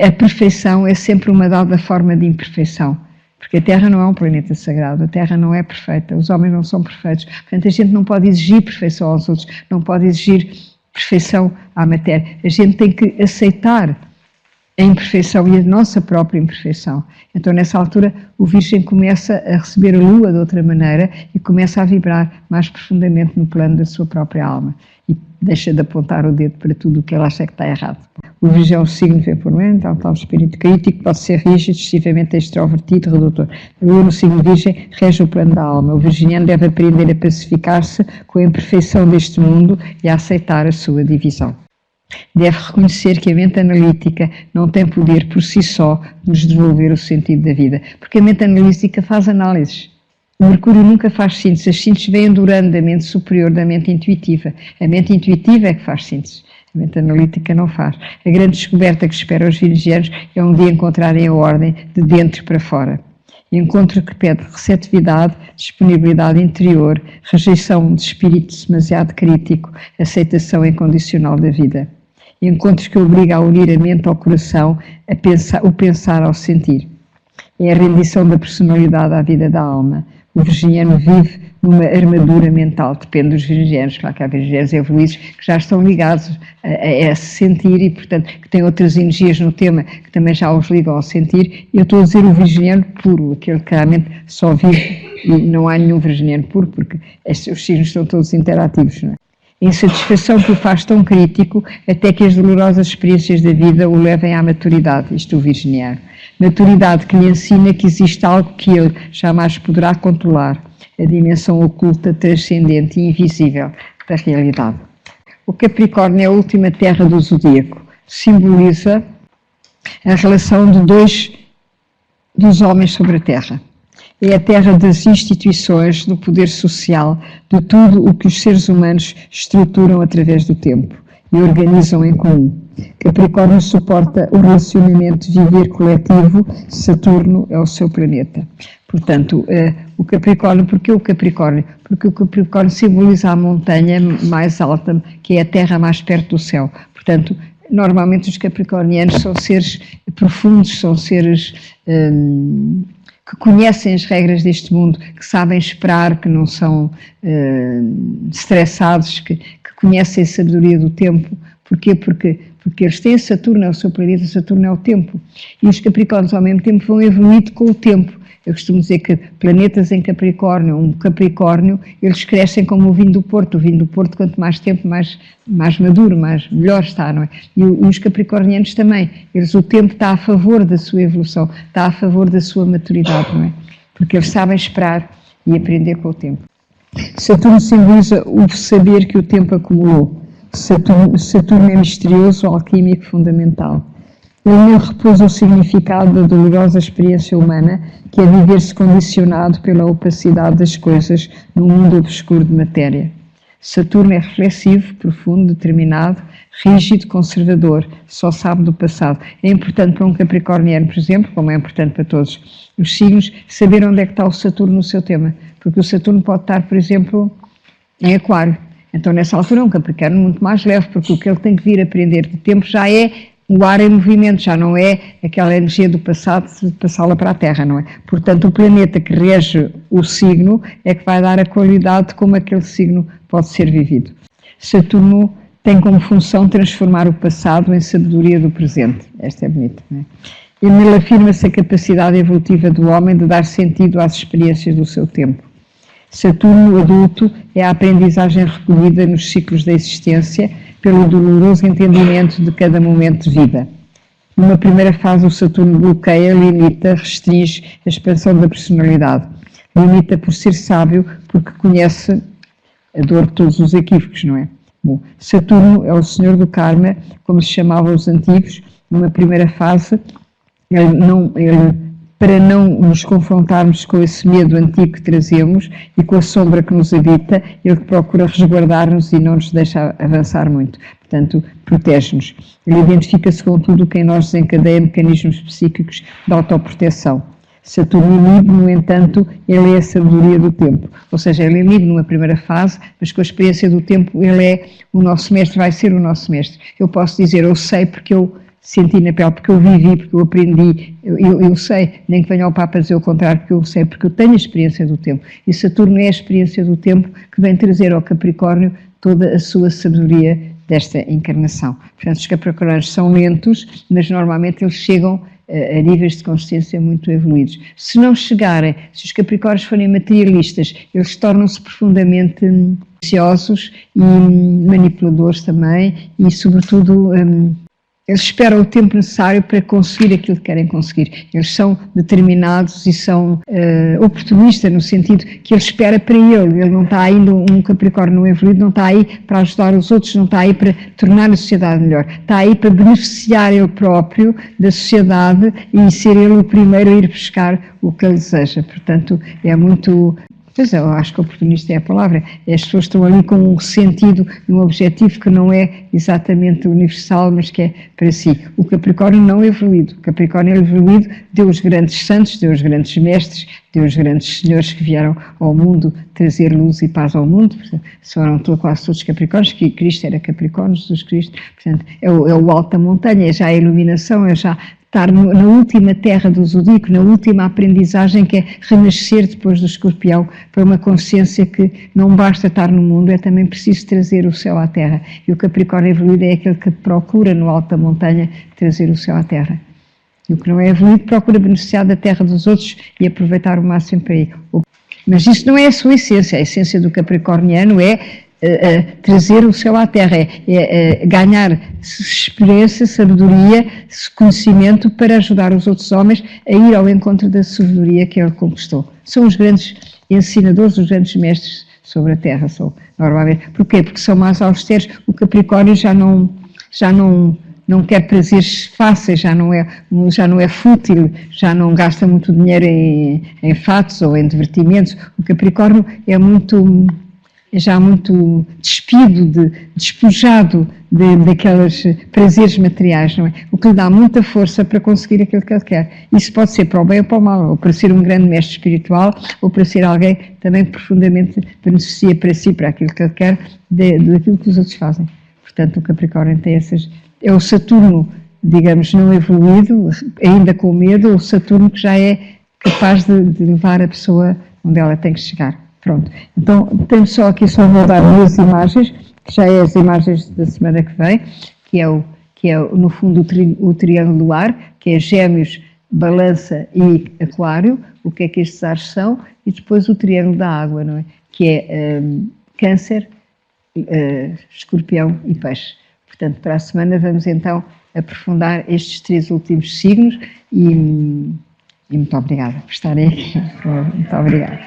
a perfeição é sempre uma dada forma de imperfeição, porque a Terra não é um planeta sagrado, a Terra não é perfeita, os homens não são perfeitos, portanto a gente não pode exigir perfeição aos outros, não pode exigir perfeição à matéria, a gente tem que aceitar a imperfeição e a nossa própria imperfeição. Então nessa altura o Virgem começa a receber a Lua de outra maneira e começa a vibrar mais profundamente no plano da sua própria alma e deixa de apontar o dedo para tudo o que ela acha que está errado. O Virgem é um signo temperamental, então, tal espírito crítico, pode ser rígido, excessivamente extrovertido, redutor. A Lua no signo Virgem rege o plano da alma. O virginiano deve aprender a pacificar-se com a imperfeição deste mundo e a aceitar a sua divisão. Deve reconhecer que a mente analítica não tem poder por si só de nos devolver o sentido da vida, porque a mente analítica faz análises. O Mercúrio nunca faz síntese, as sínteses vêm durante da mente superior da mente intuitiva. A mente intuitiva é que faz síntese, a mente analítica não faz. A grande descoberta que espera os virginianos é um dia encontrarem a ordem de dentro para fora. Encontro que pede receptividade, disponibilidade interior, rejeição de espírito demasiado crítico, aceitação incondicional da vida. Encontros que obriga a unir a mente ao coração, o pensar ao sentir. É a rendição da personalidade à vida da alma. O virginiano vive numa armadura mental, depende dos virginianos, claro que há virginianos evoluídos que já estão ligados a sentir e, portanto, que têm outras energias no tema que também já os ligam ao sentir. Eu estou a dizer o virginiano puro, aquele que realmente só vive, e não há nenhum virginiano puro, porque os signos são todos interativos, não é? Insatisfação que o faz tão crítico até que as dolorosas experiências da vida o levem à maturidade, isto o virginiano. Maturidade que lhe ensina que existe algo que ele jamais poderá controlar, a dimensão oculta, transcendente e invisível da realidade. O Capricórnio é a última terra do zodíaco. Simboliza a relação de dois dos homens sobre a Terra. É a terra das instituições, do poder social, de tudo o que os seres humanos estruturam através do tempo e organizam em comum. Capricórnio suporta o relacionamento de viver coletivo, Saturno é o seu planeta. Portanto, o Capricórnio, porquê o Capricórnio? Porque o Capricórnio simboliza a montanha mais alta, que é a terra mais perto do céu. Portanto, normalmente os capricornianos são seres profundos, são seres que conhecem as regras deste mundo, que sabem esperar, que não são estressados, que conhecem a sabedoria do tempo. Porquê? Porque eles têm Saturno, é o seu planeta, Saturno é o tempo. E os capricórnios ao mesmo tempo vão evoluindo com o tempo. Eu costumo dizer que planetas em Capricórnio, um Capricórnio, eles crescem como o vinho do Porto. O vinho do Porto, quanto mais tempo, mais maduro, melhor está, não é? E os capricornianos também. O tempo está a favor da sua evolução, está a favor da sua maturidade, não é? Porque eles sabem esperar e aprender com o tempo. Saturno simboliza o saber que o tempo acumulou. Saturno é misterioso, alquímico, fundamental. Ele não repousa o significado da dolorosa experiência humana, que é viver-se condicionado pela opacidade das coisas num mundo obscuro de matéria. Saturno é reflexivo, profundo, determinado, rígido, conservador, só sabe do passado. É importante para um capricorniano, por exemplo, como é importante para todos os signos, saber onde é que está o Saturno no seu tema, porque o Saturno pode estar, por exemplo, em Aquário. Então, nessa altura, um capricorniano muito mais leve, porque o que ele tem que vir aprender de tempo já é o ar em movimento, já não é aquela energia do passado de passá-la para a Terra, não é? Portanto, o planeta que rege o signo é que vai dar a qualidade de como aquele signo pode ser vivido. Saturno tem como função transformar o passado em sabedoria do presente. Esta é bonita, não é? E nele afirma-se a capacidade evolutiva do homem de dar sentido às experiências do seu tempo. Saturno adulto é a aprendizagem recolhida nos ciclos da existência pelo doloroso entendimento de cada momento de vida. Numa primeira fase, o Saturno bloqueia, limita, restringe a expansão da personalidade. Limita por ser sábio, porque conhece a dor de todos os equívocos, não é? Bom, Saturno é o senhor do karma, como se chamavam os antigos. Numa primeira fase, para não nos confrontarmos com esse medo antigo que trazemos e com a sombra que nos habita, ele procura resguardar-nos e não nos deixa avançar muito. Portanto, protege-nos. Ele identifica-se com tudo o que em nós desencadeia mecanismos psíquicos de autoproteção. Saturno inibe, no entanto, ele é a sabedoria do tempo. Ou seja, ele inibe numa primeira fase, mas com a experiência do tempo ele é o nosso mestre, vai ser o nosso mestre. Eu posso dizer, eu sei porque eu senti na pele, porque eu vivi, porque eu aprendi, eu sei, nem que venha ao Papa dizer o contrário, porque eu sei, porque eu tenho a experiência do tempo. E Saturno é a experiência do tempo que vem trazer ao Capricórnio toda a sua sabedoria desta encarnação. Portanto, os capricornianos são lentos, mas normalmente eles chegam a níveis de consciência muito evoluídos. Se não chegarem, se os capricórnios forem materialistas, eles tornam-se profundamente ansiosos e manipuladores também e, sobretudo, eles esperam o tempo necessário para conseguir aquilo que querem conseguir. Eles são determinados e são oportunistas, no sentido que ele espera para ele. Ele não está aí, um Capricórnio evoluído, não está aí para ajudar os outros, não está aí para tornar a sociedade melhor. Está aí para beneficiar ele próprio da sociedade e ser ele o primeiro a ir buscar o que ele deseja. Portanto, é muito... Pois eu acho que oportunista é a palavra. As pessoas estão ali com um sentido e um objetivo que não é exatamente universal, mas que é para si. O Capricórnio não é evoluído. O Capricórnio é evoluído, deu os grandes santos, deu os grandes mestres, deu os grandes senhores que vieram ao mundo trazer luz e paz ao mundo. Foram quase todos Capricórnios, que Cristo era Capricórnio, Jesus Cristo. Portanto, é o alto da montanha, é já a iluminação, é já estar na última terra do zodíaco, na última aprendizagem, que é renascer depois do escorpião para uma consciência que não basta estar no mundo, é também preciso trazer o céu à terra. E o Capricórnio evoluído é aquele que procura no alto da montanha trazer o céu à terra. E o que não é evoluído procura beneficiar da terra dos outros e aproveitar o máximo para ir. Mas isso não é a sua essência. A essência do capricorniano é trazer o céu à terra, é ganhar experiência, sabedoria, conhecimento para ajudar os outros homens a ir ao encontro da sabedoria que ele conquistou. São os grandes ensinadores, os grandes mestres sobre a terra, são normalmente. Porquê? Porque são mais austeros. O Capricórnio já não quer prazeres fáceis, já não é fútil, já não gasta muito dinheiro em fatos ou em divertimentos. O Capricórnio é já muito despido, despojado daqueles prazeres materiais, não é? O que lhe dá muita força para conseguir aquilo que ele quer. Isso pode ser para o bem ou para o mal, ou para ser um grande mestre espiritual, ou para ser alguém que também profundamente beneficia para si, para aquilo que ele quer, daquilo que os outros fazem. Portanto, o Capricórnio tem essas... É o Saturno, digamos, não evoluído, ainda com medo, o Saturno que já é capaz de levar a pessoa onde ela tem que chegar. Pronto, então temos só vou dar 2 imagens, que já é as imagens da semana que vem, que é no fundo o triângulo do ar, que é Gêmeos, Balança e Aquário, o que é que estes ares são, e depois o triângulo da água, não é? Que é Câncer, Escorpião e Peixe. Portanto, para a semana vamos então aprofundar estes 3 últimos signos e muito obrigada por estarem aqui. Muito obrigada.